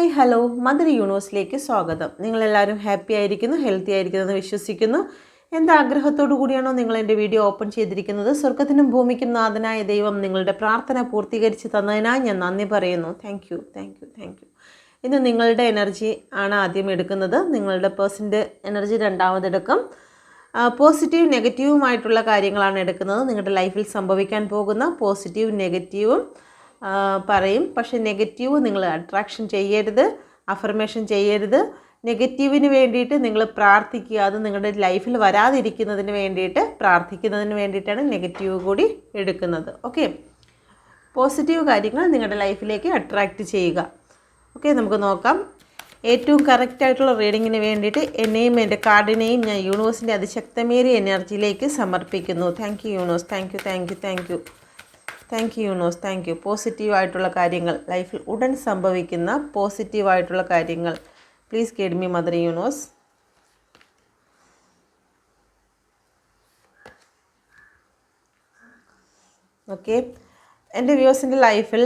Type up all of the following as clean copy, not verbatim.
Hi hello mother യൂണിവേഴ്സിലേക്ക് സ്വാഗതം. നിങ്ങളെല്ലാവരും happy ആയിരിക്കുന്നു, ഹെൽത്തി ആയിരിക്കുന്നു എന്ന് വിശ്വസിക്കുന്നു. എന്താഗ്രഹത്തോടു കൂടിയാണോ നിങ്ങൾ എൻ്റെ വീഡിയോ ഓപ്പൺ ചെയ്തിരിക്കുന്നത്? സ്വർഗത്തിനും ഭൂമിക്കും നാഥനായ ദൈവം നിങ്ങളുടെ പ്രാർത്ഥന പൂർത്തീകരിച്ച് തന്നതിനായി ഞാൻ നന്ദി പറയുന്നു. Thank you. ഇന്ന് നിങ്ങളുടെ എനർജി ആണ് ആദ്യം എടുക്കുന്നത്. നിങ്ങളുടെ പേഴ്സൻ്റെ എനർജി രണ്ടാമതെടുക്കും. പോസിറ്റീവ് നെഗറ്റീവുമായിട്ടുള്ള കാര്യങ്ങളാണ് എടുക്കുന്നത്. നിങ്ങളുടെ ലൈഫിൽ സംഭവിക്കാൻ പോകുന്ന പോസിറ്റീവ് നെഗറ്റീവും പറയും. പക്ഷേ നെഗറ്റീവ് നിങ്ങൾ അട്രാക്ഷൻ ചെയ്യരുത്, അഫർമേഷൻ ചെയ്യരുത്. നെഗറ്റീവിന് വേണ്ടിയിട്ട് നിങ്ങൾ പ്രാർത്ഥിക്കുക. അത് നിങ്ങളുടെ ലൈഫിൽ വരാതിരിക്കുന്നതിന് വേണ്ടിയിട്ട് പ്രാർത്ഥിക്കുന്നതിന് വേണ്ടിയിട്ടാണ് നെഗറ്റീവ് കൂടി എടുക്കുന്നത്. ഓക്കെ, പോസിറ്റീവ് കാര്യങ്ങൾ നിങ്ങളുടെ ലൈഫിലേക്ക് അട്രാക്റ്റ് ചെയ്യുക. ഓക്കെ, നമുക്ക് നോക്കാം. ഏറ്റവും കറക്റ്റായിട്ടുള്ള റീഡിങ്ങിന് വേണ്ടിയിട്ട് എന്നെയും എൻ്റെ കാർഡിനെയും ഞാൻ യൂണിവേഴ്സിൻ്റെ അതിശക്തമേറിയ എനർജിയിലേക്ക് സമർപ്പിക്കുന്നു. Thank you universe. Thank you universe. Thank U. പോസിറ്റീവായിട്ടുള്ള കാര്യങ്ങൾ ലൈഫിൽ ഉടൻ സംഭവിക്കുന്ന പോസിറ്റീവായിട്ടുള്ള കാര്യങ്ങൾ please guide me mother universe. Okay, എൻ്റെ വ്യൂവേഴ്സിൻ്റെ ലൈഫിൽ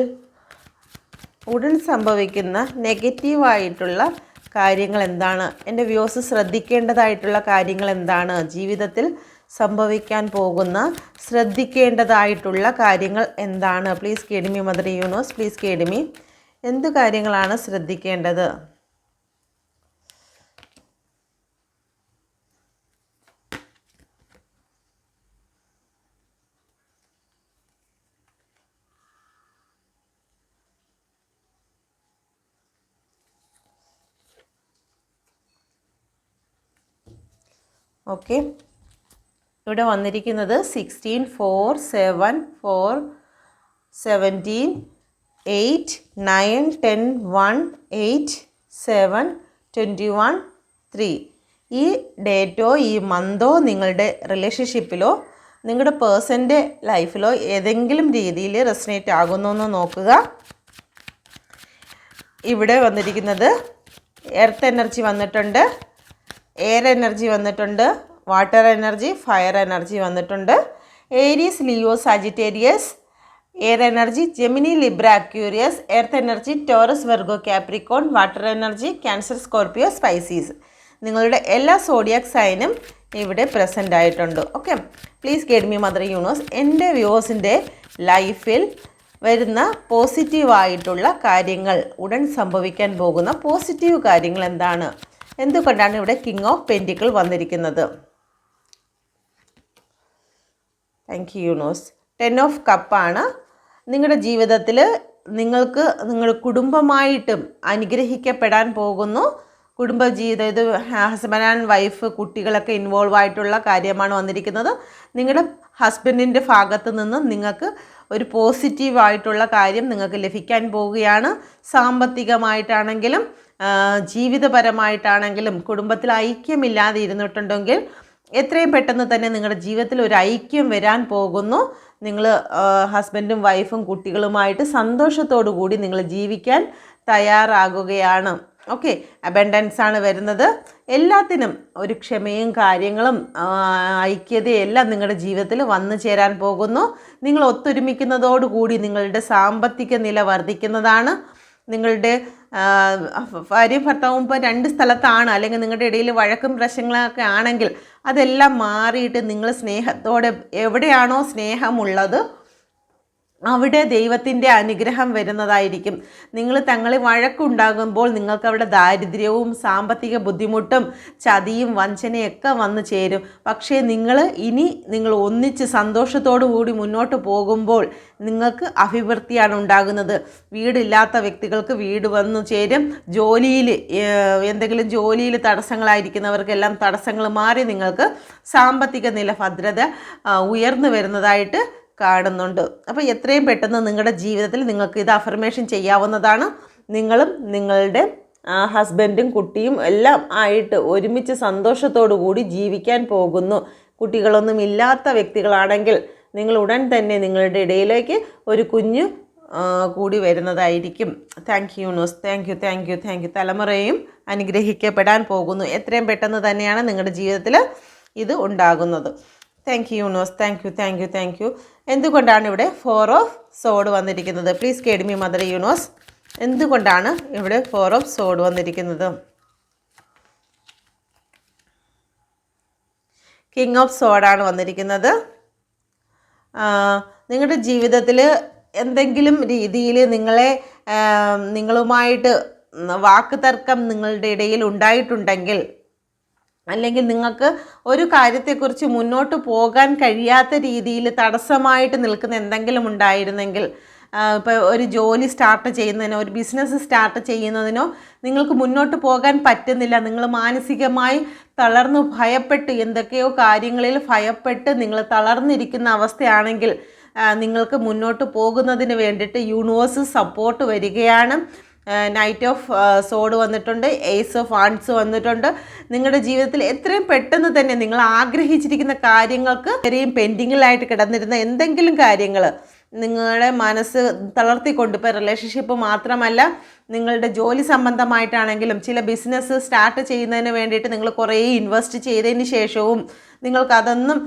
ഉടൻ സംഭവിക്കുന്ന നെഗറ്റീവായിട്ടുള്ള കാര്യങ്ങൾ എന്താണ്? എൻ്റെ വ്യൂവേഴ്സ് ശ്രദ്ധിക്കേണ്ടതായിട്ടുള്ള കാര്യങ്ങൾ എന്താണ്? ജീവിതത്തിൽ സംഭവിക്കാൻ പോകുന്ന ശ്രദ്ധിക്കേണ്ടതായിട്ടുള്ള കാര്യങ്ങൾ എന്താണ്? Please guide me mother universe. Please guide me. എന്ത് കാര്യങ്ങളാണ് ശ്രദ്ധിക്കേണ്ടത്? ഓക്കെ, ഇവിടെ വന്നിരിക്കുന്നത് 16, 4, 7, 4, 17, 8, 9, 10, 1, 8, 7, 21, 3. ഈ ഡേറ്റോ ഈ മന്തോ നിങ്ങളുടെ റിലേഷൻഷിപ്പിലോ നിങ്ങളുടെ പേഴ്സൻ്റെ ലൈഫിലോ ഏതെങ്കിലും രീതിയിൽ റെസനേറ്റ് ആകുന്നു എന്ന് നോക്കുക. ഇവിടെ വന്നിരിക്കുന്നത് എർത്ത് എനർജി വന്നിട്ടുണ്ട്, എയർ എനർജി വന്നിട്ടുണ്ട്, വാട്ടർ എനർജി, ഫയർ എനർജി വന്നിട്ടുണ്ട്. Aries, Leo, Sagittarius, air energy, Gemini, Libra, Aquarius, earth energy, Taurus, Virgo, Capricorn, water energy, Cancer, Scorpio, Pisces. നിങ്ങളുടെ എല്ലാ സോഡിയാക് സൈനും ഇവിടെ പ്രസൻ്റ് ആയിട്ടുണ്ട്. Okay, please guide me mother universe. എൻ്റെ വ്യൂവേഴ്സിൻ്റെ ലൈഫിൽ വരുന്ന പോസിറ്റീവായിട്ടുള്ള കാര്യങ്ങൾ, ഉടൻ സംഭവിക്കാൻ പോകുന്ന പോസിറ്റീവ് കാര്യങ്ങൾ എന്താണ്? എന്തുകൊണ്ടാണ് ഇവിടെ കിങ് ഓഫ് പെൻറ്റിക്കിൾ വന്നിരിക്കുന്നത്? Thank you universe. 10 ഓഫ് കപ്പാണ്. നിങ്ങളുടെ ജീവിതത്തിൽ നിങ്ങൾക്ക് നിങ്ങളുടെ കുടുംബമായിട്ടും അനുഗ്രഹിക്കപ്പെടാൻ പോകുന്നു. കുടുംബജീവിതം, ഇത് ഹസ്ബൻഡ് ആൻഡ് വൈഫ്, കുട്ടികളൊക്കെ ഇൻവോൾവ് ആയിട്ടുള്ള കാര്യമാണ് വന്നിരിക്കുന്നത്. നിങ്ങളുടെ ഹസ്ബൻഡിൻ്റെ ഭാഗത്ത് നിന്ന് നിങ്ങൾക്ക് ഒരു പോസിറ്റീവായിട്ടുള്ള കാര്യം നിങ്ങൾക്ക് ലഭിക്കാൻ പോവുകയാണ്. സാമ്പത്തികമായിട്ടാണെങ്കിലും ജീവിതപരമായിട്ടാണെങ്കിലും കുടുംബത്തിൽ ഐക്യമില്ലാതെ ഇരുന്നിട്ടുണ്ടെങ്കിൽ എത്രയും പെട്ടെന്ന് തന്നെ നിങ്ങളുടെ ജീവിതത്തിൽ ഒരു ഐക്യം വരാൻ പോകുന്നു. നിങ്ങൾ ഹസ്ബൻഡും വൈഫും കുട്ടികളുമായിട്ട് സന്തോഷത്തോടു കൂടി നിങ്ങൾ ജീവിക്കാൻ തയ്യാറാകുകയാണ്. ഓക്കെ, അബൻഡൻസ് ആണ് വരുന്നത്. എല്ലാത്തിനും ഒരു ക്ഷമയും കാര്യങ്ങളും ഐക്യതയും എല്ലാം നിങ്ങളുടെ ജീവിതത്തിൽ വന്നു ചേരാൻ പോകുന്നു. നിങ്ങൾ ഒത്തൊരുമിക്കുന്നതോടുകൂടി നിങ്ങളുടെ സാമ്പത്തിക നില വർദ്ധിക്കുന്നതാണ്. നിങ്ങളുടെ ഭാര്യയും ഭർത്താവും ഇപ്പോൾ 2 സ്ഥലത്താണ്, അല്ലെങ്കിൽ നിങ്ങളുടെ ഇടയിൽ വഴക്കും പ്രശ്നങ്ങളൊക്കെ ആണെങ്കിൽ അതെല്ലാം മാറിയിട്ട് നിങ്ങൾ സ്നേഹത്തോടെ, എവിടെയാണോ സ്നേഹമുള്ളത് അവിടെ ദൈവത്തിൻ്റെ അനുഗ്രഹം വരുന്നതായിരിക്കും. നിങ്ങൾ തങ്ങളിൽ വഴക്കുണ്ടാകുമ്പോൾ നിങ്ങൾക്ക് അവിടെ ദാരിദ്ര്യവും സാമ്പത്തിക ബുദ്ധിമുട്ടും ചതിയും വഞ്ചനയൊക്കെ വന്നു ചേരും. പക്ഷേ നിങ്ങൾ ഒന്നിച്ച് സന്തോഷത്തോടു കൂടി മുന്നോട്ട് പോകുമ്പോൾ നിങ്ങൾക്ക് അഭിവൃദ്ധിയാണ് ഉണ്ടാകുന്നത്. വീടില്ലാത്ത വ്യക്തികൾക്ക് വീട് വന്നു ചേരും. എന്തെങ്കിലും ജോലിയിൽ തടസ്സങ്ങളായിരിക്കുന്നവർക്കെല്ലാം തടസ്സങ്ങൾ മാറി നിങ്ങൾക്ക് സാമ്പത്തിക നില ഭദ്രത ഉയർന്നു വരുന്നതായിട്ട് കാണുന്നുണ്ട്. അപ്പോൾ എത്രയും പെട്ടെന്ന് നിങ്ങളുടെ ജീവിതത്തിൽ നിങ്ങൾക്ക് ഇത് അഫർമേഷൻ ചെയ്യാവുന്നതാണ്. നിങ്ങളും നിങ്ങളുടെ ഹസ്ബൻഡും കുട്ടിയും എല്ലാം ആയിട്ട് ഒരുമിച്ച് സന്തോഷത്തോടു കൂടി ജീവിക്കാൻ പോകുന്നു. കുട്ടികളൊന്നും ഇല്ലാത്ത വ്യക്തികളാണെങ്കിൽ നിങ്ങൾ ഉടൻ തന്നെ നിങ്ങളുടെ ഇടയിലേക്ക് ഒരു കുഞ്ഞ് കൂടി വരുന്നതായിരിക്കും. Thank you universe. Thank U. തലമുറയും അനുഗ്രഹിക്കപ്പെടാൻ പോകുന്നു. എത്രയും പെട്ടെന്ന് തന്നെയാണ് നിങ്ങളുടെ ജീവിതത്തിൽ ഇത് ഉണ്ടാകുന്നത്. Thank you universe. Thank you. എന്തുകൊണ്ടാണ് ഇവിടെ 4 ഓഫ് സോഡ് വന്നിരിക്കുന്നത്? Please guide me mother universe. എന്തുകൊണ്ടാണ് ഇവിടെ 4 ഓഫ് സോഡ് വന്നിരിക്കുന്നത്? കിങ് ഓഫ് സോഡാണ് വന്നിരിക്കുന്നത്. നിങ്ങളുടെ ജീവിതത്തിൽ എന്തെങ്കിലും രീതിയിൽ നിങ്ങളുമായിട്ട് വാക്ക് തർക്കം നിങ്ങളുടെ ഇടയിൽ ഉണ്ടായിട്ടുണ്ടെങ്കിൽ, അല്ലെങ്കിൽ നിങ്ങൾക്ക് ഒരു കാര്യത്തെക്കുറിച്ച് മുന്നോട്ട് പോകാൻ കഴിയാത്ത രീതിയിൽ തടസ്സമായിട്ട് നിൽക്കുന്ന എന്തെങ്കിലും ഉണ്ടായിരുന്നെങ്കിൽ, ഇപ്പോൾ ഒരു ജോലി സ്റ്റാർട്ട് ചെയ്യുന്നതിനോ ഒരു ബിസിനസ് സ്റ്റാർട്ട് ചെയ്യുന്നതിനോ നിങ്ങൾക്ക് മുന്നോട്ട് പോകാൻ പറ്റുന്നില്ല, നിങ്ങൾ മാനസികമായി തളർന്നു ഭയപ്പെട്ട് എന്തൊക്കെയോ കാര്യങ്ങളിൽ ഭയപ്പെട്ട് നിങ്ങൾ തളർന്നിരിക്കുന്ന അവസ്ഥയാണെങ്കിൽ നിങ്ങൾക്ക് മുന്നോട്ട് പോകുന്നതിന് വേണ്ടിയിട്ട് യൂണിവേഴ്സ് സപ്പോർട്ട് വരികയാണ്. നൈറ്റ് ഓഫ് സോഡ് വന്നിട്ടുണ്ട്, ഏസ് ഓഫ് വാൻഡ്സ് വന്നിട്ടുണ്ട്. നിങ്ങളുടെ ജീവിതത്തിൽ എത്രയും പെട്ടെന്ന് തന്നെ നിങ്ങൾ ആഗ്രഹിച്ചിരിക്കുന്ന കാര്യങ്ങൾക്ക് ഇത്രയും പെൻഡിങ്ങിലായിട്ട് കിടന്നിരുന്ന എന്തെങ്കിലും കാര്യങ്ങൾ നിങ്ങളുടെ മനസ്സ് തളർത്തിക്കൊണ്ട്, ഇപ്പോൾ റിലേഷൻഷിപ്പ് മാത്രമല്ല, നിങ്ങളുടെ ജോലി സംബന്ധമായിട്ടാണെങ്കിലും ചില ബിസിനസ് സ്റ്റാർട്ട് ചെയ്യുന്നതിന് വേണ്ടിയിട്ട് നിങ്ങൾ കുറേ ഇൻവെസ്റ്റ് ചെയ്തതിന് ശേഷവും നിങ്ങൾക്കതൊന്നും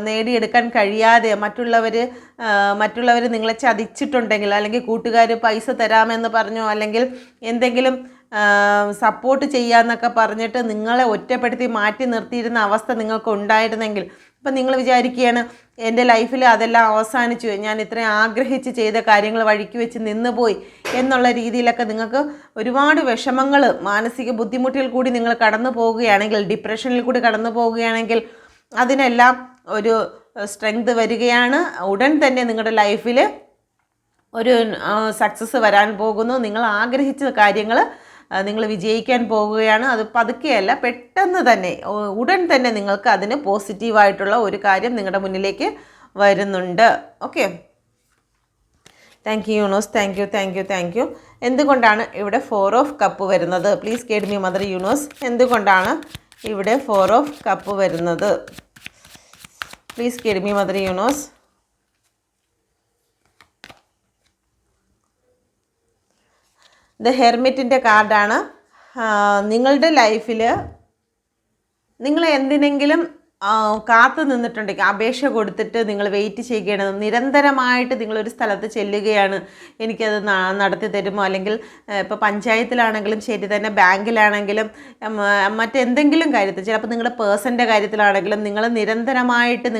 നേടിയെടുക്കാൻ കഴിയാതെ മറ്റുള്ളവർ നിങ്ങളെ ചതിച്ചിട്ടുണ്ടെങ്കിൽ, അല്ലെങ്കിൽ കൂട്ടുകാർ പൈസ തരാമെന്ന് പറഞ്ഞോ, അല്ലെങ്കിൽ എന്തെങ്കിലും സപ്പോർട്ട് ചെയ്യാമെന്നൊക്കെ പറഞ്ഞിട്ട് നിങ്ങളെ ഒറ്റപ്പെടുത്തി മാറ്റി നിർത്തിയിരുന്ന അവസ്ഥ നിങ്ങൾക്ക് ഉണ്ടായിരുന്നെങ്കിൽ, ഇപ്പം നിങ്ങൾ വിചാരിക്കുകയാണ് എൻ്റെ ലൈഫിൽ അതെല്ലാം അവസാനിച്ചു, ഞാൻ ഇത്രയും ആഗ്രഹിച്ച് ചെയ്ത കാര്യങ്ങൾ വഴിക്ക് വെച്ച് നിന്നുപോയി എന്നുള്ള രീതിയിലൊക്കെ നിങ്ങൾക്ക് ഒരുപാട് വിഷമങ്ങൾ, മാനസിക ബുദ്ധിമുട്ടുകൾ കൂടി നിങ്ങൾ കടന്നു പോവുകയാണെങ്കിൽ, ഡിപ്രഷനിൽ കൂടി കടന്നു പോവുകയാണെങ്കിൽ അതിനെല്ലാം ഒരു സ്ട്രെങ്ത് വരികയാണ്. ഉടൻ തന്നെ നിങ്ങളുടെ ലൈഫിൽ ഒരു സക്സസ് വരാൻ പോകുന്നു. നിങ്ങൾ ആഗ്രഹിച്ച കാര്യങ്ങൾ നിങ്ങൾ വിജയിക്കാൻ പോവുകയാണ്. അത് പതുക്കെയല്ല, പെട്ടെന്ന് തന്നെ, ഉടൻ തന്നെ നിങ്ങൾക്ക് അതിന് പോസിറ്റീവായിട്ടുള്ള ഒരു കാര്യം നിങ്ങളുടെ മുന്നിലേക്ക് വരുന്നുണ്ട്. Okay, thank you universe, thank you. എന്തുകൊണ്ടാണ് ഇവിടെ 4 ഓഫ് കപ്പ് വരുന്നത്? Please guide me mother universe. എന്തുകൊണ്ടാണ് ഇവിടെ 4 ഓഫ് കപ്പ് വരുന്നത്? Please guide me mother universe. The ഹെർമിറ്റിൻ്റെ കാർഡാണ്. നിങ്ങളുടെ ലൈഫിൽ നിങ്ങൾ എന്തിനെങ്കിലും കാത്തു നിന്നിട്ടുണ്ടെങ്കിൽ, അപേക്ഷ കൊടുത്തിട്ട് നിങ്ങൾ വെയിറ്റ് ചെയ്യുകയാണ്, നിരന്തരമായിട്ട് നിങ്ങളൊരു സ്ഥലത്ത് ചെല്ലുകയാണ്, എനിക്കത് നടത്തി തരുമോ, അല്ലെങ്കിൽ ഇപ്പോൾ പഞ്ചായത്തിലാണെങ്കിലും ശരി തന്നെ, ബാങ്കിലാണെങ്കിലും മറ്റെന്തെങ്കിലും കാര്യത്തിൽ, ചിലപ്പോൾ നിങ്ങളുടെ പേഴ്സൻ്റെ കാര്യത്തിലാണെങ്കിലും നിങ്ങൾ നിരന്തരമായിട്ട്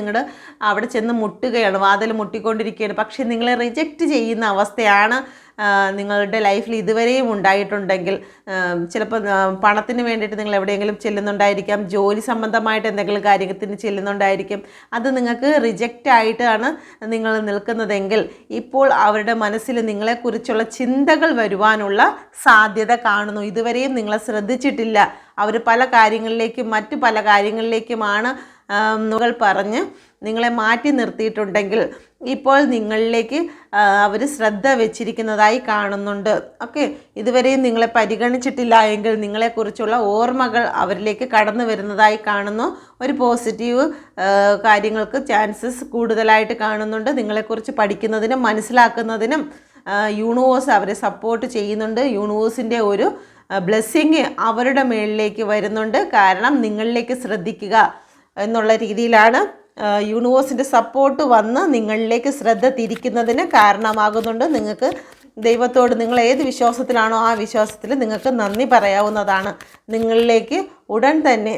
അവിടെ ചെന്ന് മുട്ടുകയാണ്, വാതിൽ മുട്ടിക്കൊണ്ടിരിക്കുകയാണ്. പക്ഷേ നിങ്ങളെ റിജക്റ്റ് ചെയ്യുന്ന അവസ്ഥയാണ് നിങ്ങളുടെ ലൈഫിൽ ഇതുവരെയും ഉണ്ടായിട്ടുണ്ടെങ്കിൽ. ചിലപ്പോൾ പണത്തിന് വേണ്ടിയിട്ട് നിങ്ങൾ എവിടെയെങ്കിലും ചെല്ലുന്നുണ്ടായിരിക്കാം, ജോലി സംബന്ധമായിട്ട് എന്തെങ്കിലും കാര്യത്തിന് ചെല്ലുന്നുണ്ടായിരിക്കും. അത് നിങ്ങൾക്ക് റിജക്റ്റ് ആയിട്ടാണ് നിങ്ങൾ നിൽക്കുന്നതെങ്കിൽ, ഇപ്പോൾ അവരുടെ മനസ്സിൽ നിങ്ങളെക്കുറിച്ചുള്ള ചിന്തകൾ വരുവാനുള്ള സാധ്യത കാണുന്നു. ഇതുവരെയും നിങ്ങളെ ശ്രദ്ധിച്ചിട്ടില്ല. അവർ മറ്റു പല കാര്യങ്ങളിലേക്കുമാണ് പറഞ്ഞ് നിങ്ങളെ മാറ്റി നിർത്തിയിട്ടുണ്ടെങ്കിൽ, ഇപ്പോൾ നിങ്ങളിലേക്ക് അവർ ശ്രദ്ധ വെച്ചിരിക്കുന്നതായി കാണുന്നുണ്ട്. ഓക്കെ, ഇതുവരെയും നിങ്ങളെ പരിഗണിച്ചിട്ടില്ല എങ്കിൽ നിങ്ങളെക്കുറിച്ചുള്ള ഓർമ്മകൾ അവരിലേക്ക് കടന്നു വരുന്നതായി കാണുന്നു. ഒരു പോസിറ്റീവ് കാര്യങ്ങൾക്ക് ചാൻസസ് കൂടുതലായിട്ട് കാണുന്നുണ്ട്. നിങ്ങളെക്കുറിച്ച് പഠിക്കുന്നതിനും മനസ്സിലാക്കുന്നതിനും യൂണിവേഴ്സ് അവരെ സപ്പോർട്ട് ചെയ്യുന്നുണ്ട്. യൂണിവേഴ്സിൻ്റെ ഒരു ബ്ലെസ്സിങ് അവരുടെ മേളിലേക്ക് വരുന്നുണ്ട്. കാരണം നിങ്ങളിലേക്ക് ശ്രദ്ധിക്കുക എന്നുള്ള രീതിയിലാണ് യൂണിവേഴ്സിൻ്റെ സപ്പോർട്ട് വന്ന് നിങ്ങളിലേക്ക് ശ്രദ്ധ തിരിക്കുന്നതിന് കാരണമാകുന്നുണ്ട്. നിങ്ങൾക്ക് ദൈവത്തോട് നിങ്ങൾ ഏത് വിശ്വാസത്തിലാണോ ആ വിശ്വാസത്തിൽ നിങ്ങൾക്ക് നന്ദി പറയാവുന്നതാണ്. നിങ്ങളിലേക്ക് ഉടൻ തന്നെ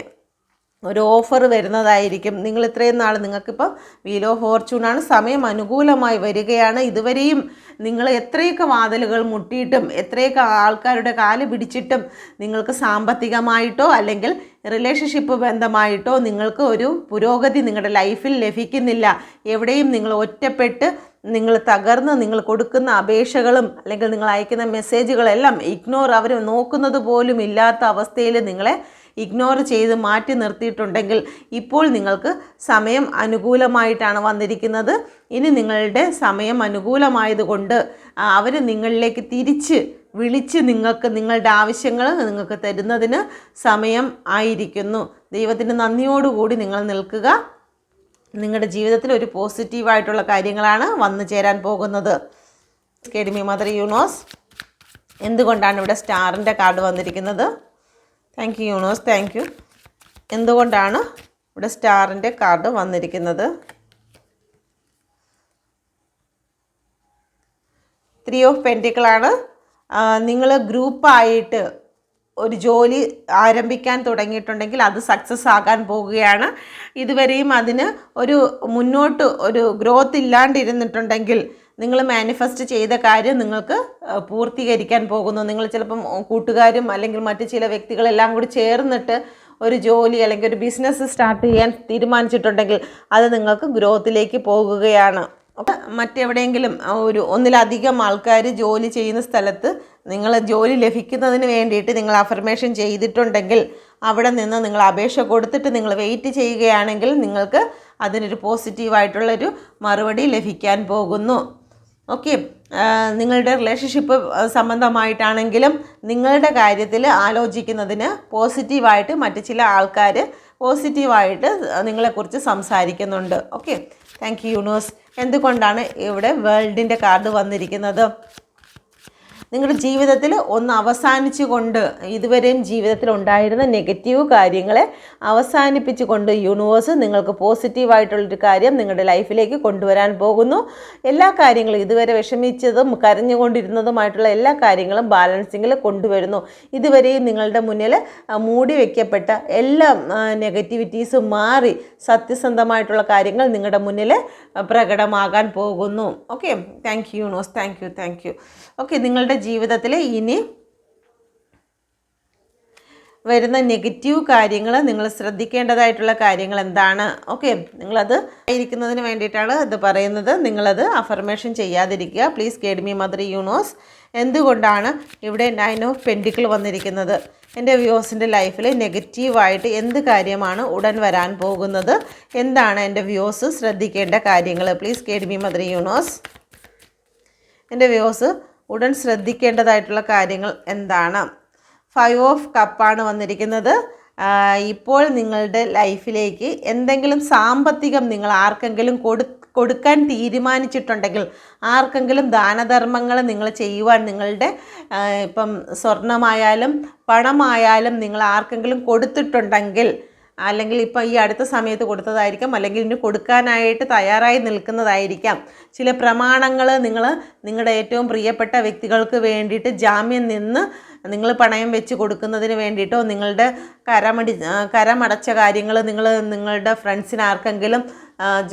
ഒരു ഓഫർ വരുന്നതായിരിക്കും. നിങ്ങൾ ഇത്രയും നാൾ നിങ്ങൾക്കിപ്പോൾ വീൽ ഓഫ് ഫോർച്യൂണാണ്, സമയം അനുകൂലമായി വരികയാണ്. ഇതുവരെയും നിങ്ങൾ എത്രയൊക്കെ വാതിലുകൾ മുട്ടിയിട്ടും എത്രയൊക്കെ ആൾക്കാരുടെ കാല് പിടിച്ചിട്ടും നിങ്ങൾക്ക് സാമ്പത്തികമായിട്ടോ അല്ലെങ്കിൽ റിലേഷൻഷിപ്പ് ബന്ധമായിട്ടോ നിങ്ങൾക്ക് ഒരു പുരോഗതി നിങ്ങളുടെ ലൈഫിൽ ലഭിക്കുന്നില്ല. എവിടെയും നിങ്ങൾ ഒറ്റപ്പെട്ട് നിങ്ങൾ തകർന്ന് നിങ്ങൾ കൊടുക്കുന്ന അപേക്ഷകളും അല്ലെങ്കിൽ നിങ്ങൾ അയക്കുന്ന മെസ്സേജുകളെല്ലാം അവർ നോക്കുന്നത് പോലും ഇല്ലാത്ത അവസ്ഥയിൽ നിങ്ങളെ ഇഗ്നോർ ചെയ്ത് മാറ്റി നിർത്തിയിട്ടുണ്ടെങ്കിൽ, ഇപ്പോൾ നിങ്ങൾക്ക് സമയം അനുകൂലമായിട്ടാണ് വന്നിരിക്കുന്നത്. ഇനി നിങ്ങളുടെ സമയം അനുകൂലമായതുകൊണ്ട് അവർ നിങ്ങളിലേക്ക് തിരിച്ച് വിളിച്ച് നിങ്ങളുടെ ആവശ്യങ്ങൾ നിങ്ങൾക്ക് തരുന്നതിന് സമയം ആയിരിക്കുന്നു. ദൈവത്തിൻ്റെ നന്ദിയോടുകൂടി നിങ്ങൾ നിൽക്കുക. നിങ്ങളുടെ ജീവിതത്തിൽ ഒരു പോസിറ്റീവായിട്ടുള്ള കാര്യങ്ങളാണ് വന്നു ചേരാൻ പോകുന്നത്. കേഡ്മി മദർ യൂണിവേഴ്സ്, എന്തുകൊണ്ടാണ് ഇവിടെ സ്റ്റാറിൻ്റെ കാർഡ് വന്നിരിക്കുന്നത്? Thank you universe, thank you. എന്തുകൊണ്ടാണ് ഇവിടെ സ്റ്റാറിൻ്റെ കാർഡ് വന്നിരിക്കുന്നത്? 3 ഓഫ് പെൻറ്റിക്കിളാണ്. നിങ്ങൾ ഗ്രൂപ്പായിട്ട് ഒരു ജോലി ആരംഭിക്കാൻ തുടങ്ങിയിട്ടുണ്ടെങ്കിൽ അത് സക്സസ് ആകാൻ പോകുകയാണ്. ഇതുവരെയും അതിന് മുന്നോട്ട് ഒരു ഗ്രോത്ത് ഇല്ലാണ്ടിരുന്നിട്ടുണ്ടെങ്കിൽ നിങ്ങൾ മാനിഫെസ്റ്റ് ചെയ്ത കാര്യം നിങ്ങൾക്ക് പൂർത്തീകരിക്കാൻ പോകുന്നു. നിങ്ങൾ ചിലപ്പം കൂട്ടുകാരും അല്ലെങ്കിൽ മറ്റു ചില വ്യക്തികളെല്ലാം കൂടി ചേർന്നിട്ട് ഒരു ജോലി അല്ലെങ്കിൽ ഒരു ബിസിനസ് സ്റ്റാർട്ട് ചെയ്യാൻ തീരുമാനിച്ചിട്ടുണ്ടെങ്കിൽ അത് നിങ്ങൾക്ക് ഗ്രോത്തിലേക്ക് പോകുകയാണ്. അപ്പം മറ്റെവിടെയെങ്കിലും ഒന്നിലധികം ആൾക്കാർ ജോലി ചെയ്യുന്ന സ്ഥലത്ത് നിങ്ങൾ ജോലി ലഭിക്കുന്നതിന് വേണ്ടിയിട്ട് നിങ്ങൾ അഫർമേഷൻ ചെയ്തിട്ടുണ്ടെങ്കിൽ അവിടെ നിന്ന് നിങ്ങൾ അപേക്ഷ കൊടുത്തിട്ട് നിങ്ങൾ വെയിറ്റ് ചെയ്യുകയാണെങ്കിൽ നിങ്ങൾക്ക് അതിനൊരു പോസിറ്റീവായിട്ടുള്ളൊരു മറുപടി ലഭിക്കാൻ പോകുന്നു. ഓക്കെ, നിങ്ങളുടെ റിലേഷൻഷിപ്പ് സംബന്ധമായിട്ടാണെങ്കിലും നിങ്ങളുടെ കാര്യത്തിൽ ആലോചിക്കുന്നതിന് പോസിറ്റീവായിട്ട് മറ്റ് ചില ആൾക്കാർ പോസിറ്റീവായിട്ട് നിങ്ങളെക്കുറിച്ച് സംസാരിക്കുന്നുണ്ട്. Okay, thank you universe. എന്തുകൊണ്ടാണ് ഇവിടെ വേൾഡിൻ്റെ കാർഡ് വന്നിരിക്കുന്നത്? നിങ്ങളുടെ ജീവിതത്തിൽ ഒന്ന് അവസാനിച്ചുകൊണ്ട് ഇതുവരെയും ജീവിതത്തിൽ ഉണ്ടായിരുന്ന നെഗറ്റീവ് കാര്യങ്ങളെ അവസാനിപ്പിച്ചുകൊണ്ട് യൂണിവേഴ്സ് നിങ്ങൾക്ക് പോസിറ്റീവായിട്ടുള്ളൊരു കാര്യം നിങ്ങളുടെ ലൈഫിലേക്ക് കൊണ്ടുവരാൻ പോകുന്നു. എല്ലാ കാര്യങ്ങളും ഇതുവരെ വിഷമിച്ചതും കരഞ്ഞുകൊണ്ടിരുന്നതുമായിട്ടുള്ള എല്ലാ കാര്യങ്ങളും ബാലൻസിങ്ങിൽ കൊണ്ടുവരുന്നു. ഇതുവരെയും നിങ്ങളുടെ മുന്നിൽ മൂടി വയ്ക്കപ്പെട്ട എല്ലാ നെഗറ്റിവിറ്റീസും മാറി സത്യസന്ധമായിട്ടുള്ള കാര്യങ്ങൾ നിങ്ങളുടെ മുന്നിൽ പ്രകടമാകാൻ പോകുന്നു. Okay, thank you universe, thank U. Okay, നിങ്ങളുടെ ജീവിതത്തിൽ ഇനി വരുന്ന നെഗറ്റീവ് കാര്യങ്ങൾ നിങ്ങൾ ശ്രദ്ധിക്കേണ്ടതായിട്ടുള്ള കാര്യങ്ങൾ എന്താണ്? ഓക്കെ, നിങ്ങളത് ഇരിക്കുന്നതിന് വേണ്ടിയിട്ടാണ് ഇത് പറയുന്നത്. നിങ്ങളത് അഫർമേഷൻ ചെയ്യാതിരിക്കുക. Please guide me mother universe. എന്തുകൊണ്ടാണ് ഇവിടെ 9 ഓഫ് പെൻറ്റിക്കിൾ വന്നിരിക്കുന്നത്? എൻ്റെ വ്യൂവേഴ്സിൻ്റെ ലൈഫിൽ നെഗറ്റീവായിട്ട് എന്ത് കാര്യമാണ് ഉടൻ വരാൻ പോകുന്നത്? എന്താണ് എൻ്റെ വ്യൂവേഴ്സ് ശ്രദ്ധിക്കേണ്ട കാര്യങ്ങൾ? Please guide me mother universe. എൻ്റെ വ്യൂവേഴ്സ് ഉടൻ ശ്രദ്ധിക്കേണ്ടതായിട്ടുള്ള കാര്യങ്ങൾ എന്താണ്? 5 ഓഫ് കപ്പാണ് വന്നിരിക്കുന്നത്. ഇപ്പോൾ നിങ്ങളുടെ ലൈഫിലേക്ക് എന്തെങ്കിലും സാമ്പത്തികം നിങ്ങൾ ആർക്കെങ്കിലും കൊടുക്കാൻ തീരുമാനിച്ചിട്ടുണ്ടെങ്കിൽ, ആർക്കെങ്കിലും ദാനധർമ്മങ്ങൾ നിങ്ങൾ ചെയ്യുവാൻ നിങ്ങളുടെ ഇപ്പം സ്വർണമായാലും പണമായാലും നിങ്ങൾ ആർക്കെങ്കിലും കൊടുത്തിട്ടുണ്ടെങ്കിൽ, അല്ലെങ്കിൽ ഇപ്പം ഈ അടുത്ത സമയത്ത് കൊടുത്തതായിരിക്കാം, അല്ലെങ്കിൽ ഇനി കൊടുക്കാനായിട്ട് തയ്യാറായി നിൽക്കുന്നതായിരിക്കാം. ചില പ്രമാണങ്ങൾ നിങ്ങളുടെ ഏറ്റവും പ്രിയപ്പെട്ട വ്യക്തികൾക്ക് വേണ്ടിയിട്ട് ജാമ്യം നിന്ന് നിങ്ങൾ പണയം വെച്ച് കൊടുക്കുന്നതിന് വേണ്ടിയിട്ടോ, നിങ്ങളുടെ കരമടച്ച കാര്യങ്ങൾ നിങ്ങളുടെ ഫ്രണ്ട്സിന് ആർക്കെങ്കിലും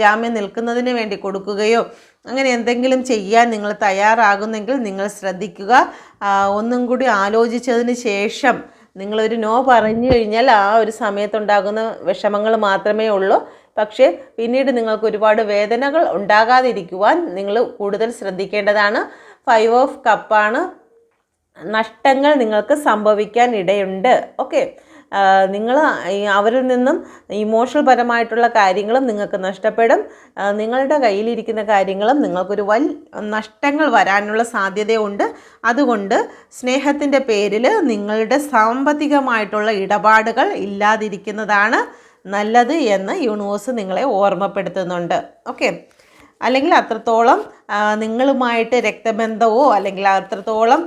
ജാമ്യം നിൽക്കുന്നതിന് വേണ്ടി കൊടുക്കുകയോ അങ്ങനെ എന്തെങ്കിലും ചെയ്യാൻ നിങ്ങൾ തയ്യാറാകുന്നെങ്കിൽ നിങ്ങൾ ശ്രദ്ധിക്കുക. ഒന്നും കൂടി ആലോചിച്ചതിന് ശേഷം നിങ്ങളൊരു നോ പറഞ്ഞു കഴിഞ്ഞാൽ ആ ഒരു സമയത്തുണ്ടാകുന്ന വിഷമങ്ങൾ മാത്രമേ ഉള്ളൂ. പക്ഷേ പിന്നീട് നിങ്ങൾക്ക് ഒരുപാട് വേദനകൾ ഉണ്ടാകാതിരിക്കുവാൻ നിങ്ങൾ കൂടുതൽ ശ്രദ്ധിക്കേണ്ടതാണ്. 5 ഓഫ് കപ്പാണ്. നഷ്ടങ്ങൾ നിങ്ങൾക്ക് സംഭവിക്കാൻ ഇടയുണ്ട്. ഓക്കെ, നിങ്ങൾ അവരിൽ നിന്നും ഇമോഷണൽ പരമായിട്ടുള്ള കാര്യങ്ങളും നിങ്ങൾക്ക് നഷ്ടപ്പെടും. നിങ്ങളുടെ കയ്യിലിരിക്കുന്ന കാര്യങ്ങളും നിങ്ങൾക്കൊരു നഷ്ടങ്ങൾ വരാനുള്ള സാധ്യതയുണ്ട്. അതുകൊണ്ട് സ്നേഹത്തിൻ്റെ പേരിൽ നിങ്ങളുടെ സാമ്പത്തികമായിട്ടുള്ള ഇടപാടുകൾ ഇല്ലാതിരിക്കുന്നതാണ് നല്ലത് എന്ന് യൂണിവേഴ്സ് നിങ്ങളെ ഓർമ്മപ്പെടുത്തുന്നുണ്ട്. ഓക്കെ, അല്ലെങ്കിൽ അത്രത്തോളം നിങ്ങളുമായിട്ട് രക്തബന്ധമോ അല്ലെങ്കിൽ അത്രത്തോളം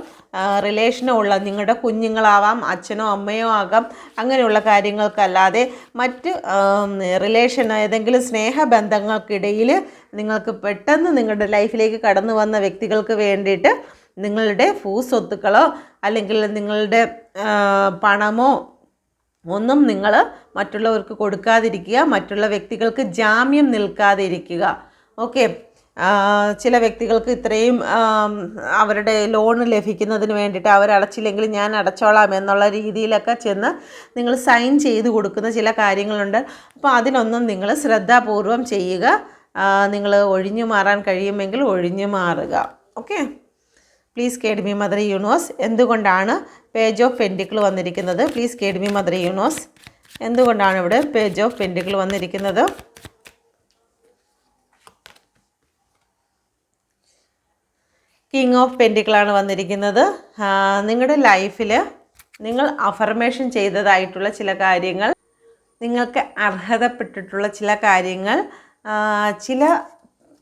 റിലേഷനോ ഉള്ള നിങ്ങളുടെ കുഞ്ഞുങ്ങളാവാം, അച്ഛനോ അമ്മയോ ആകാം, അങ്ങനെയുള്ള കാര്യങ്ങൾക്കല്ലാതെ മറ്റ് റിലേഷൻ ഏതെങ്കിലും സ്നേഹബന്ധങ്ങൾക്കിടയിൽ നിങ്ങൾക്ക് പെട്ടെന്ന് നിങ്ങളുടെ ലൈഫിലേക്ക് കടന്നു വന്ന വ്യക്തികൾക്ക് വേണ്ടിയിട്ട് നിങ്ങളുടെ ഭൂസ്വത്തുക്കളോ അല്ലെങ്കിൽ നിങ്ങളുടെ പണമോ ഒന്നും നിങ്ങൾ മറ്റുള്ളവർക്ക് കൊടുക്കാതിരിക്കുക. മറ്റുള്ള വ്യക്തികൾക്ക് ജാമ്യം നിൽക്കാതിരിക്കുക. ഓക്കെ, ചില വ്യക്തികൾക്ക് ഇത്രയും അവരുടെ ലോൺ ലഭിക്കുന്നതിന് വേണ്ടിയിട്ട് അവരടച്ചില്ലെങ്കിൽ ഞാൻ അടച്ചോളാം എന്നുള്ള രീതിയിലൊക്കെ ചെന്ന് നിങ്ങൾ സൈൻ ചെയ്ത് കൊടുക്കുന്ന ചില കാര്യങ്ങളുണ്ട്. അപ്പോൾ അതിനൊന്നും നിങ്ങൾ ശ്രദ്ധാപൂർവം ചെയ്യുക. നിങ്ങൾ ഒഴിഞ്ഞു മാറാൻ കഴിയുമെങ്കിൽ ഒഴിഞ്ഞു മാറുക. Okay, please guide me mother universe. എന്തുകൊണ്ടാണ് പേജ് ഓഫ് പെൻറ്റിക്കിൾ വന്നിരിക്കുന്നത്? Please guide me mother universe. എന്തുകൊണ്ടാണ് ഇവിടെ പേജ് ഓഫ് പെൻറ്റിക്കിൾ വന്നിരിക്കുന്നത്? കിങ് ഓഫ് പെൻറ്റിക്കിളാണ് വന്നിരിക്കുന്നത്. നിങ്ങളുടെ ലൈഫിൽ നിങ്ങൾ അഫർമേഷൻ ചെയ്തതായിട്ടുള്ള ചില കാര്യങ്ങൾ, നിങ്ങൾക്ക് അർഹതപ്പെട്ടിട്ടുള്ള ചില കാര്യങ്ങൾ ചില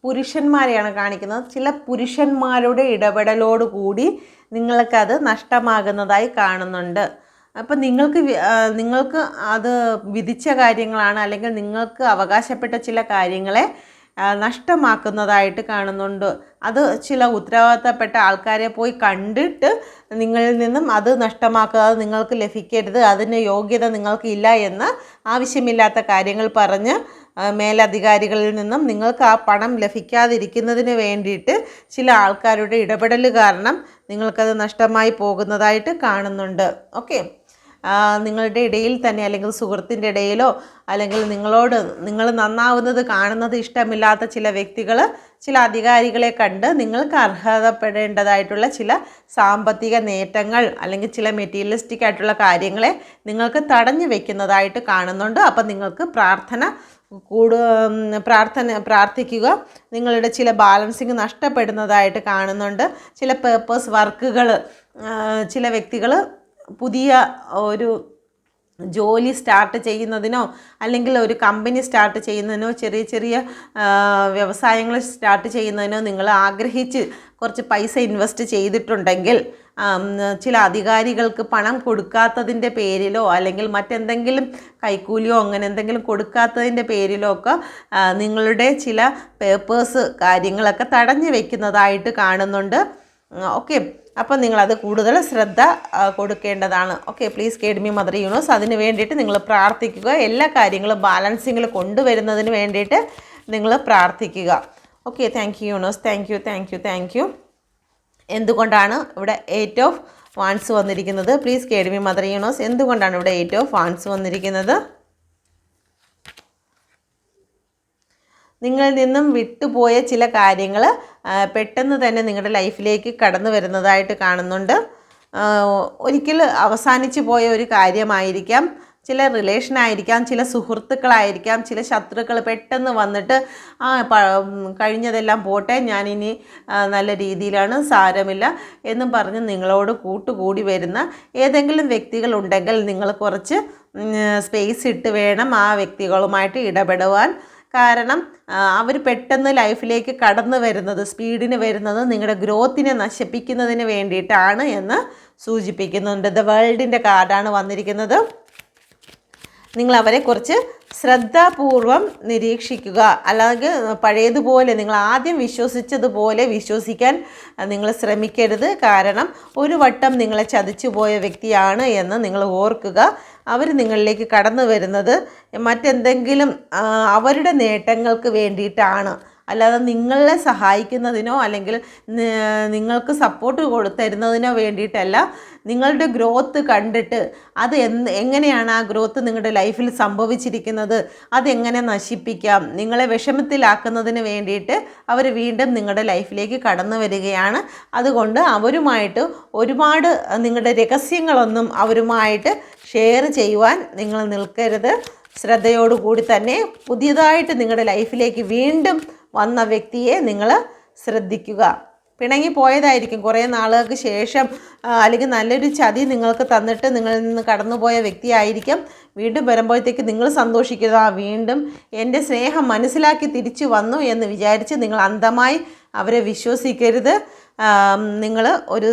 പുരുഷന്മാരെയാണ് കാണിക്കുന്നത്. ചില പുരുഷന്മാരുടെ ഇടപെടലോടുകൂടി നിങ്ങൾക്കത് നഷ്ടമാകുന്നതായി കാണുന്നുണ്ട്. അപ്പം നിങ്ങൾക്ക് അത് വിധിച്ച കാര്യങ്ങളാണ്, അല്ലെങ്കിൽ നിങ്ങൾക്ക് അവകാശപ്പെട്ട ചില കാര്യങ്ങളെ നഷ്ടമാക്കുന്നതായിട്ട് കാണുന്നുണ്ട്. അത് ചില ഉത്തരവാദിത്തപ്പെട്ട ആൾക്കാരെ പോയി കണ്ടിട്ട് നിങ്ങളിൽ നിന്നും അത് നഷ്ടമാക്കാതെ നിങ്ങൾക്ക് ലഭിക്കരുത്, അതിന് യോഗ്യത നിങ്ങൾക്കില്ല എന്ന് ആവശ്യമില്ലാത്ത കാര്യങ്ങൾ പറഞ്ഞ് മേലധികാരികളിൽ നിന്നും നിങ്ങൾക്ക് ആ പണം ലഭിക്കാതിരിക്കുന്നതിന് വേണ്ടിയിട്ട് ചില ആൾക്കാരുടെ ഇടപെടൽ കാരണം നിങ്ങൾക്കത് നഷ്ടമായി പോകുന്നതായിട്ട് കാണുന്നുണ്ട്. ഓക്കെ, നിങ്ങളുടെ ഇടയിൽ തന്നെ അല്ലെങ്കിൽ സുഹൃത്തിൻ്റെ ഇടയിലോ അല്ലെങ്കിൽ നിങ്ങൾ നന്നാവുന്നത് കാണുന്നത് ഇഷ്ടമില്ലാത്ത ചില വ്യക്തികൾ ചില അധികാരികളെ കണ്ട് നിങ്ങൾക്ക് അർഹതപ്പെടേണ്ടതായിട്ടുള്ള ചില സാമ്പത്തിക നേട്ടങ്ങൾ അല്ലെങ്കിൽ ചില മെറ്റീരിയലിസ്റ്റിക് ആയിട്ടുള്ള കാര്യങ്ങളെ നിങ്ങൾക്ക് തടഞ്ഞു വെക്കുന്നതായിട്ട് കാണുന്നുണ്ട്. അപ്പം നിങ്ങൾക്ക് പ്രാർത്ഥിക്കുക. നിങ്ങളുടെ ചില ബാലൻസിങ് നഷ്ടപ്പെടുന്നതായിട്ട് കാണുന്നുണ്ട്. ചില പേർപ്പസ് വർക്കുകൾ ചില വ്യക്തികൾ പുതിയ ഒരു ജോലി സ്റ്റാർട്ട് ചെയ്യുന്നതിനോ അല്ലെങ്കിൽ ഒരു കമ്പനി സ്റ്റാർട്ട് ചെയ്യുന്നതിനോ ചെറിയ ചെറിയ വ്യവസായങ്ങൾ സ്റ്റാർട്ട് ചെയ്യുന്നതിനോ നിങ്ങൾ ആഗ്രഹിച്ച് കുറച്ച് പൈസ ഇൻവെസ്റ്റ് ചെയ്തിട്ടുണ്ടെങ്കിൽ ചില അധികാരികൾക്ക് പണം കൊടുക്കാത്തതിൻ്റെ പേരിലോ അല്ലെങ്കിൽ മറ്റെന്തെങ്കിലും കൈക്കൂലിയോ അങ്ങനെ എന്തെങ്കിലും കൊടുക്കാത്തതിൻ്റെ പേരിലോ ഒക്കെ നിങ്ങളുടെ ചില പേപ്പേഴ്സ് കാര്യങ്ങളൊക്കെ തടഞ്ഞു വെക്കുന്നതായിട്ട് കാണുന്നുണ്ട്. ഓക്കെ, അപ്പോൾ നിങ്ങളത് കൂടുതൽ ശ്രദ്ധ കൊടുക്കേണ്ടതാണ്. Okay, please guide me mother universe. അതിന് വേണ്ടിയിട്ട് നിങ്ങൾ പ്രാർത്ഥിക്കുക. എല്ലാ കാര്യങ്ങളും ബാലൻസിങ്ങിൽ കൊണ്ടുവരുന്നതിന് വേണ്ടിയിട്ട് നിങ്ങൾ പ്രാർത്ഥിക്കുക. Okay, thank you universe. Thank you. എന്തുകൊണ്ടാണ് ഇവിടെ 8 ഓഫ് വാൻസ് വന്നിരിക്കുന്നത്? Please guide me mother universe. എന്തുകൊണ്ടാണ് ഇവിടെ 8 ഓഫ് വാൻസ് വന്നിരിക്കുന്നത്? നിങ്ങളിൽ നിന്നും വിട്ടുപോയ ചില കാര്യങ്ങൾ പെട്ടെന്ന് തന്നെ നിങ്ങളുടെ ലൈഫിലേക്ക് കടന്നു വരുന്നതായിട്ട് കാണുന്നുണ്ട്. ഒരിക്കൽ അവസാനിച്ചു പോയ ഒരു കാര്യമായിരിക്കാം, ചില റിലേഷനായിരിക്കാം, ചില സുഹൃത്തുക്കളായിരിക്കാം, ചില ശത്രുക്കൾ പെട്ടെന്ന് വന്നിട്ട് കഴിഞ്ഞതെല്ലാം പോട്ടെ, ഞാനിനി നല്ല രീതിയിലാണ്, സാരമില്ല എന്നും പറഞ്ഞ് നിങ്ങളോട് കൂട്ടുകൂടി വരുന്ന ഏതെങ്കിലും വ്യക്തികളുണ്ടെങ്കിൽ നിങ്ങൾ കുറച്ച് സ്പേസ് ഇട്ട് വേണം ആ വ്യക്തികളുമായിട്ട് ഇടപെടുവാൻ. കാരണം അവർ പെട്ടെന്ന് ലൈഫിലേക്ക് കടന്നു വരുന്നത്, സ്പീഡിന് വരുന്നത് നിങ്ങളുടെ ഗ്രോത്തിനെ നശിപ്പിക്കുന്നതിന് വേണ്ടിയിട്ടാണ് എന്ന് സൂചിപ്പിക്കുന്നുണ്ട്. ദ വേൾഡിൻ്റെ കാർഡാണ് വന്നിരിക്കുന്നത്. നിങ്ങൾ അവരെ കുറിച്ച് ശ്രദ്ധാപൂർവം നിരീക്ഷിക്കുക. അല്ലാതെ പഴയതുപോലെ നിങ്ങൾ ആദ്യം വിശ്വസിച്ചതുപോലെ വിശ്വസിക്കാൻ നിങ്ങൾ ശ്രമിക്കരുത്. കാരണം ഒരു വട്ടം നിങ്ങളെ ചതിച്ചു പോയ വ്യക്തിയാണ് എന്ന് നിങ്ങൾ ഓർക്കുക. അവർ നിങ്ങളിലേക്ക് കടന്നു വരുന്നത് മറ്റെന്തെങ്കിലും അവരുടെ നേട്ടങ്ങൾക്ക് വേണ്ടിയിട്ടാണ്, അല്ലാതെ നിങ്ങളെ സഹായിക്കുന്നതിനോ അല്ലെങ്കിൽ നിങ്ങൾക്ക് സപ്പോർട്ട് തരുന്നതിനോ വേണ്ടിയിട്ടല്ല. നിങ്ങളുടെ ഗ്രോത്ത് കണ്ടിട്ട് അത് എങ്ങനെയാണ് ആ ഗ്രോത്ത് നിങ്ങളുടെ ലൈഫിൽ സംഭവിച്ചിരിക്കുന്നത്, അതെങ്ങനെ നശിപ്പിക്കാം, നിങ്ങളെ വിഷമത്തിലാക്കുന്നതിന് വേണ്ടിയിട്ട് അവർ വീണ്ടും നിങ്ങളുടെ ലൈഫിലേക്ക് കടന്നു വരികയാണ്. അതുകൊണ്ട് അവരുമായിട്ട് ഒരുപാട് നിങ്ങളുടെ രഹസ്യങ്ങളൊന്നും അവരുമായിട്ട് ഷെയർ ചെയ്യുവാൻ നിങ്ങൾ നിൽക്കരുത്. ശ്രദ്ധയോടുകൂടി തന്നെ പുതിയതായിട്ട് നിങ്ങളുടെ ലൈഫിലേക്ക് വീണ്ടും വന്ന വ്യക്തിയെ നിങ്ങൾ ശ്രദ്ധിക്കുക. പിണങ്ങി പോയതായിരിക്കും കുറേ നാളുകൾക്ക് ശേഷം, അല്ലെങ്കിൽ നല്ലൊരു ചതി നിങ്ങൾക്ക് തന്നിട്ട് നിങ്ങളിൽ നിന്ന് കടന്നുപോയ വ്യക്തിയായിരിക്കും. വീണ്ടും വരുമ്പോഴത്തേക്ക് നിങ്ങൾ സന്തോഷിക്കുക, വീണ്ടും എൻ്റെ സ്നേഹം മനസ്സിലാക്കി തിരിച്ചു വന്നു എന്ന് വിചാരിച്ച് നിങ്ങൾ അന്ധമായി അവരെ വിശ്വസിക്കരുത്. നിങ്ങൾ ഒരു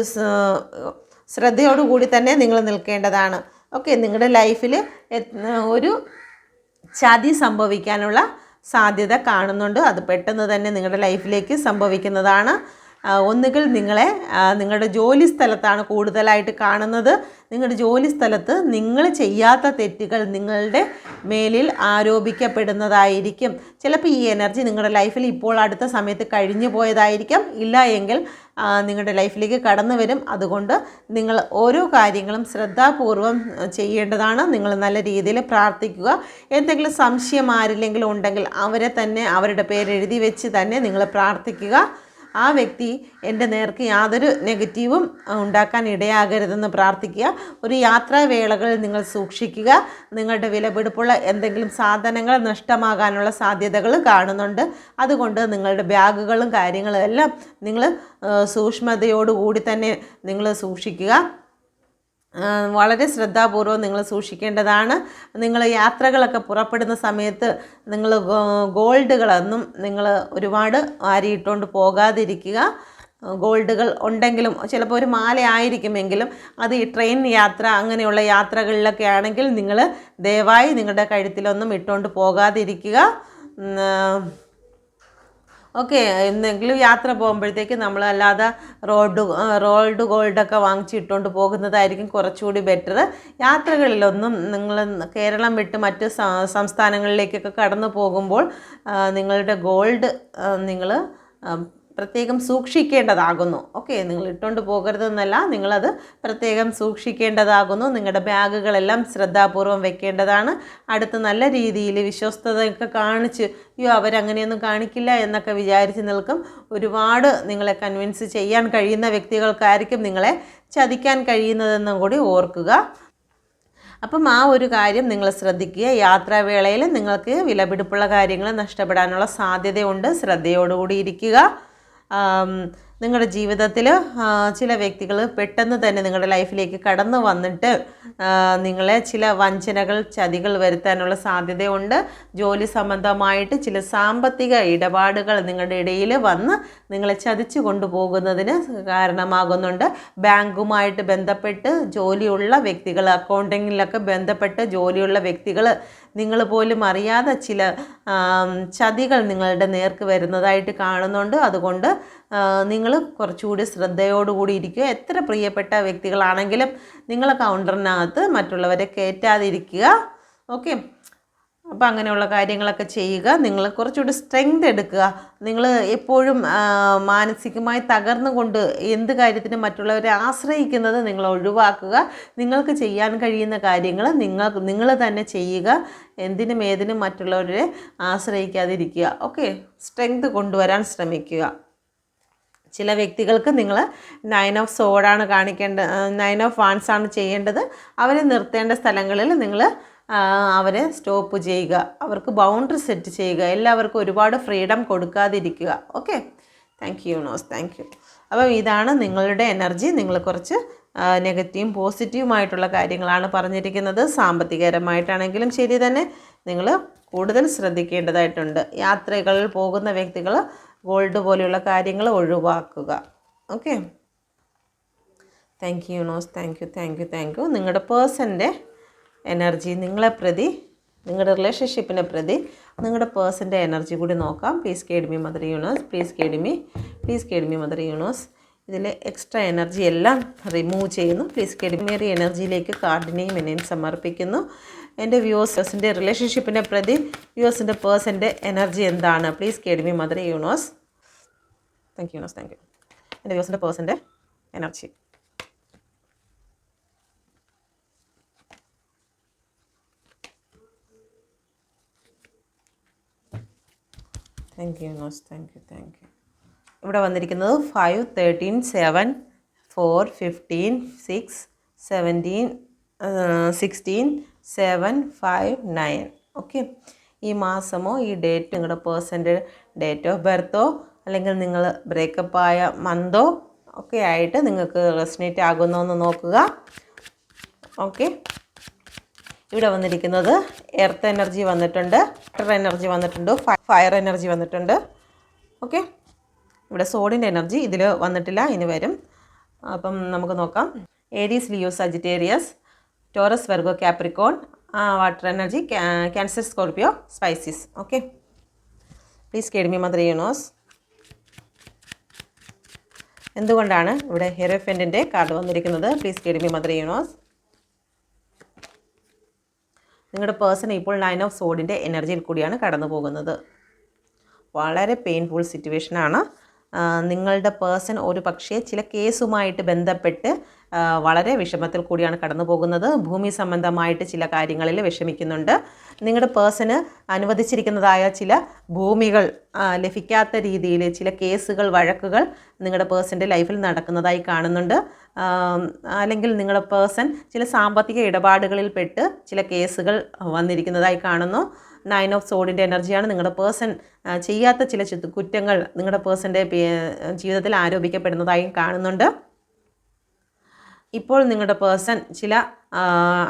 ശ്രദ്ധയോടുകൂടി തന്നെ നിങ്ങൾ നിൽക്കേണ്ടതാണ്. ഓക്കെ, നിങ്ങളുടെ ലൈഫിൽ ഒരു ചതി സംഭവിക്കാനുള്ള സാധ്യത കാണുന്നുണ്ട്. അത് പെട്ടെന്ന് തന്നെ നിങ്ങളുടെ ലൈഫിലേക്ക് സംഭവിക്കുന്നതാണ്. ഒന്നുകിൽ നിങ്ങളുടെ ജോലി സ്ഥലത്താണ് കൂടുതലായിട്ട് കാണുന്നത്. നിങ്ങളുടെ ജോലി സ്ഥലത്ത് നിങ്ങൾ ചെയ്യാത്ത തെറ്റുകൾ നിങ്ങളുടെ മേലിൽ ആരോപിക്കപ്പെടുന്നതായിരിക്കും. ചിലപ്പോൾ ഈ എനർജി നിങ്ങളുടെ ലൈഫിൽ ഇപ്പോൾ അടുത്ത സമയത്ത് കഴിഞ്ഞു പോയതായിരിക്കും, ഇല്ല എങ്കിൽ നിങ്ങളുടെ ലൈഫിലേക്ക് കടന്നു വരും. അതുകൊണ്ട് നിങ്ങൾ ഓരോ കാര്യങ്ങളും ശ്രദ്ധാപൂർവം ചെയ്യേണ്ടതാണ്. നിങ്ങൾ നല്ല രീതിയിൽ പ്രാർത്ഥിക്കുക. എന്തെങ്കിലും സംശയം ആരില്ലെങ്കിലും ഉണ്ടെങ്കിൽ അവരെ തന്നെ അവരുടെ പേര് എഴുതി വെച്ച് തന്നെ നിങ്ങൾ പ്രാർത്ഥിക്കുക. ആ വ്യക്തി എൻ്റെ നേർക്ക് യാതൊരു നെഗറ്റീവും ഉണ്ടാക്കാൻ ഇടയാകരുതെന്ന് പ്രാർത്ഥിക്കുക. ഒരു യാത്രാവേളകളിൽ നിങ്ങൾ സൂക്ഷിക്കുക. നിങ്ങളുടെ വിലപിടിപ്പുള്ള എന്തെങ്കിലും സാധനങ്ങൾ നഷ്ടമാകാനുള്ള സാധ്യതകൾ കാണുന്നുണ്ട്. അതുകൊണ്ട് നിങ്ങളുടെ ബാഗുകളും കാര്യങ്ങളും എല്ലാം നിങ്ങൾ സൂക്ഷ്മതയോടുകൂടി തന്നെ നിങ്ങൾ സൂക്ഷിക്കുക. വളരെ ശ്രദ്ധാപൂർവം നിങ്ങൾ സൂക്ഷിക്കേണ്ടതാണ്. നിങ്ങൾ യാത്രകളൊക്കെ പുറപ്പെടുന്ന സമയത്ത് നിങ്ങൾ ഗോൾഡുകളൊന്നും നിങ്ങൾ ഒരുപാട് വാരിയിട്ടുകൊണ്ട് പോകാതിരിക്കുക. ഗോൾഡുകൾ ഉണ്ടെങ്കിലും ചിലപ്പോൾ ഒരു മാല ആയിരിക്കുമെങ്കിലും അത് ഈ ട്രെയിൻ യാത്ര അങ്ങനെയുള്ള യാത്രകളിലൊക്കെ ആണെങ്കിൽ നിങ്ങൾ ദയവായി നിങ്ങളുടെ കഴുത്തിലൊന്നും ഇട്ടുകൊണ്ട് പോകാതിരിക്കുക. ഓക്കെ. എന്തെങ്കിലും യാത്ര പോകുമ്പോഴത്തേക്ക് നമ്മളല്ലാതെ റോൾഡ് ഗോൾഡൊക്കെ വാങ്ങിച്ചിട്ടുകൊണ്ട് പോകുന്നതായിരിക്കും കുറച്ചുകൂടി ബെറ്റർ. യാത്രകളിലൊന്നും നിങ്ങൾ കേരളം വിട്ട് മറ്റ് സംസ്ഥാനങ്ങളിലേക്കൊക്കെ കടന്നു പോകുമ്പോൾ നിങ്ങളുടെ ഗോൾഡ് നിങ്ങൾ പ്രത്യേകം സൂക്ഷിക്കേണ്ടതാകുന്നു. ഓക്കെ, നിങ്ങൾ ഇട്ടുകൊണ്ട് പോകരുതെന്നല്ല, നിങ്ങളത് പ്രത്യേകം സൂക്ഷിക്കേണ്ടതാകുന്നു. നിങ്ങളുടെ ബാഗുകളെല്ലാം ശ്രദ്ധാപൂർവം വെക്കേണ്ടതാണ്. അടുത്ത് നല്ല രീതിയിൽ വിശ്വസ്തതയൊക്കെ കാണിച്ച് അവരങ്ങനെയൊന്നും കാണിക്കില്ല എന്നൊക്കെ വിചാരിച്ച് നിൽക്കും. ഒരുപാട് നിങ്ങളെ കൺവിൻസ് ചെയ്യാൻ കഴിയുന്ന വ്യക്തികൾക്കായിരിക്കും നിങ്ങളെ ചതിക്കാൻ കഴിയുന്നതെന്നും കൂടി ഓർക്കുക. അപ്പം ആ ഒരു കാര്യം നിങ്ങൾ ശ്രദ്ധിക്കുക. യാത്രാവേളയിൽ നിങ്ങൾക്ക് വിലപിടിപ്പുള്ള കാര്യങ്ങൾ നഷ്ടപ്പെടാനുള്ള സാധ്യതയുണ്ട്. ശ്രദ്ധയോടുകൂടി ഇരിക്കുക. നിങ്ങളുടെ ജീവിതത്തിൽ ചില വ്യക്തികൾ പെട്ടെന്ന് തന്നെ നിങ്ങളുടെ ലൈഫിലേക്ക് കടന്നു വന്നിട്ട് നിങ്ങളെ ചില വഞ്ചനകൾ, ചതികൾ വരുത്താനുള്ള സാധ്യതയുണ്ട്. ജോലി സംബന്ധമായിട്ട് ചില സാമ്പത്തിക ഇടപാടുകൾ നിങ്ങളുടെ ഇടയിൽ വന്ന് നിങ്ങളെ ചതിച്ചു കൊണ്ടുപോകുന്നതിന് കാരണമാകുന്നുണ്ട്. ബാങ്കുമായിട്ട് ബന്ധപ്പെട്ട് ജോലിയുള്ള വ്യക്തികൾ, അക്കൗണ്ടിങ്ങിലൊക്കെ ബന്ധപ്പെട്ട് ജോലിയുള്ള വ്യക്തികൾ നിങ്ങൾ പോലും അറിയാതെ ചില ചതികൾ നിങ്ങളുടെ നേർക്ക് വരുന്നതായിട്ട് കാണുന്നുണ്ട്. അതുകൊണ്ട് നിങ്ങൾ കുറച്ചുകൂടി ശ്രദ്ധയോടുകൂടി ഇരിക്കുക. എത്ര പ്രിയപ്പെട്ട വ്യക്തികളാണെങ്കിലും നിങ്ങൾ കൗണ്ടറിനകത്ത് മറ്റുള്ളവരെ കയറ്റാതിരിക്കുക. ഓക്കെ, അപ്പോൾ അങ്ങനെയുള്ള കാര്യങ്ങളൊക്കെ ചെയ്യുക. നിങ്ങൾ കുറച്ചുകൂടി സ്ട്രെങ്ത് എടുക്കുക. നിങ്ങൾ എപ്പോഴും മാനസികമായി തകർന്നുകൊണ്ട് എന്ത് കാര്യത്തിനും മറ്റുള്ളവരെ ആശ്രയിക്കുന്നത് നിങ്ങൾ ഒഴിവാക്കുക. നിങ്ങൾക്ക് ചെയ്യാൻ കഴിയുന്ന കാര്യങ്ങൾ നിങ്ങൾ തന്നെ ചെയ്യുക. എന്തിനും ഏതിനും മറ്റുള്ളവരെ ആശ്രയിക്കാതിരിക്കുക. ഓക്കെ, സ്ട്രെങ്ത് കൊണ്ടുവരാൻ ശ്രമിക്കുക. ചില വ്യക്തികൾക്ക് നിങ്ങൾ 9 ഓഫ് സോഡാണ് കാണിക്കേണ്ടത്, 9 ഓഫ് വാൻസ് ആണ് ചെയ്യേണ്ടത്. അവരെ നിർത്തേണ്ട സ്ഥലങ്ങളിൽ നിങ്ങൾ അവരെ സ്റ്റോപ്പ് ചെയ്യുക. അവർക്ക് ബൗണ്ടറി സെറ്റ് ചെയ്യുക. എല്ലാവർക്കും ഒരുപാട് ഫ്രീഡം കൊടുക്കാതിരിക്കുക. Okay, thank you universe, thank you. അപ്പം ഇതാണ് നിങ്ങളുടെ എനർജി. നിങ്ങൾ കുറച്ച് നെഗറ്റീവും പോസിറ്റീവുമായിട്ടുള്ള കാര്യങ്ങളാണ് പറഞ്ഞിരിക്കുന്നത്. സാമ്പത്തികപരമായിട്ടാണെങ്കിലും ശരി തന്നെ നിങ്ങൾ കൂടുതൽ ശ്രദ്ധിക്കേണ്ടതായിട്ടുണ്ട്. യാത്രകളിൽ പോകുന്ന വ്യക്തികൾ ഗോൾഡ് പോലെയുള്ള കാര്യങ്ങൾ ഒഴിവാക്കുക. Okay, thank you universe, thank you, thank you, thank U. നിങ്ങളുടെ പേഴ്സൻ്റെ എനർജി, നിങ്ങളെ പ്രതി, നിങ്ങളുടെ റിലേഷൻഷിപ്പിനെ പ്രതി നിങ്ങളുടെ പേഴ്സൻ്റെ എനർജി കൂടി നോക്കാം. Please guide me mother universe, please guide me mother universe. ഇതിലെ എക്സ്ട്രാ എനർജി എല്ലാം റിമൂവ് ചെയ്യുന്നു. പ്ലീസ് ഗൈഡ് മീ എനർജിയിലേക്ക് കാർഡിനെയും എന്നെയും സമർപ്പിക്കുന്നു. എൻ്റെ വ്യൂവേഴ്സിൻ്റെ റിലേഷൻഷിപ്പിനെ പ്രതി വ്യൂവേഴ്സിൻ്റെ പേഴ്സൻ്റെ എനർജി എന്താണ്? Please guide me mother universe. Thank you universe, thank you. എൻ്റെ വ്യൂവേഴ്സിൻ്റെ പേഴ്സൻ്റെ energy. Thank you universe, thank you, thank you. ഇവിടെ വന്നിരിക്കുന്നത് 5, 13, 7, 4, 15, 6, 17, 16, 7, 5, 9. ഓക്കെ, ഈ മാസമോ ഈ ഡേറ്റ് നിങ്ങളുടെ പേഴ്സൻ്റെ ഡേറ്റ് ഓഫ് ബർത്തോ അല്ലെങ്കിൽ നിങ്ങൾ ബ്രേക്കപ്പായ മന്തോ ഒക്കെ ആയിട്ട് നിങ്ങൾക്ക് റെസനേറ്റ് ആകുന്നോ എന്ന് നോക്കുക. ഓക്കെ, ഇവിടെ വന്നിരിക്കുന്നത് എർത്ത് എനർജി വന്നിട്ടുണ്ട്, വാട്ടർ എനർജി വന്നിട്ടുണ്ട്, ഫയർ എനർജി വന്നിട്ടുണ്ട്. ഓക്കെ, ഇവിടെ സോഡിൻ്റെ എനർജി ഇതിൽ വന്നിട്ടില്ല, ഇനി വരും. അപ്പം നമുക്ക് നോക്കാം. Aries, Leo, Sagittarius, Taurus, Virgo, Capricorn, water energy, Cancer, Scorpio, Pisces. Okay, please guide me mother universe. എന്തുകൊണ്ടാണ് ഇവിടെ ഹെറോഫെൻറ്റിൻ്റെ കാർഡ് വന്നിരിക്കുന്നത്? Please guide me mother universe. നിങ്ങളുടെ പേഴ്സൺ ഇപ്പോൾ 9 ഓഫ് സോഡിൻ്റെ എനർജിയിൽ കൂടിയാണ് കടന്നു പോകുന്നത്. വളരെ പെയിൻഫുൾ സിറ്റുവേഷനാണ്. നിങ്ങളുടെ പേഴ്സൺ ഒരു പക്ഷേ ചില കേസുമായിട്ട് ബന്ധപ്പെട്ട് വളരെ വിഷമത്തിൽ കൂടിയാണ് കടന്നു പോകുന്നത്. ഭൂമി സംബന്ധമായിട്ട് ചില കാര്യങ്ങളിൽ വിഷമിക്കുന്നുണ്ട്. നിങ്ങളുടെ പേഴ്സണ് അനുവദിച്ചിരിക്കുന്നതായ ചില ഭൂമികൾ ലഭിക്കാത്ത രീതിയിൽ ചില കേസുകൾ, വഴക്കുകൾ നിങ്ങളുടെ പേഴ്സൻ്റെ ലൈഫിൽ നടക്കുന്നതായി കാണുന്നുണ്ട്. അല്ലെങ്കിൽ നിങ്ങളുടെ പേഴ്സൺ ചില സാമ്പത്തിക ഇടപാടുകളിൽ പെട്ട് ചില കേസുകൾ വന്നിരിക്കുന്നതായി കാണുന്നു. 9 ഓഫ് സോഡിൻ്റെ എനർജിയാണ്. നിങ്ങളുടെ പേഴ്സൺ ചെയ്യാത്ത ചില കുറ്റങ്ങൾ നിങ്ങളുടെ പേഴ്സൻ്റെ ജീവിതത്തിൽ ആരോപിക്കപ്പെടുന്നതായും കാണുന്നുണ്ട്. ഇപ്പോൾ നിങ്ങളുടെ പേഴ്സൺ ചില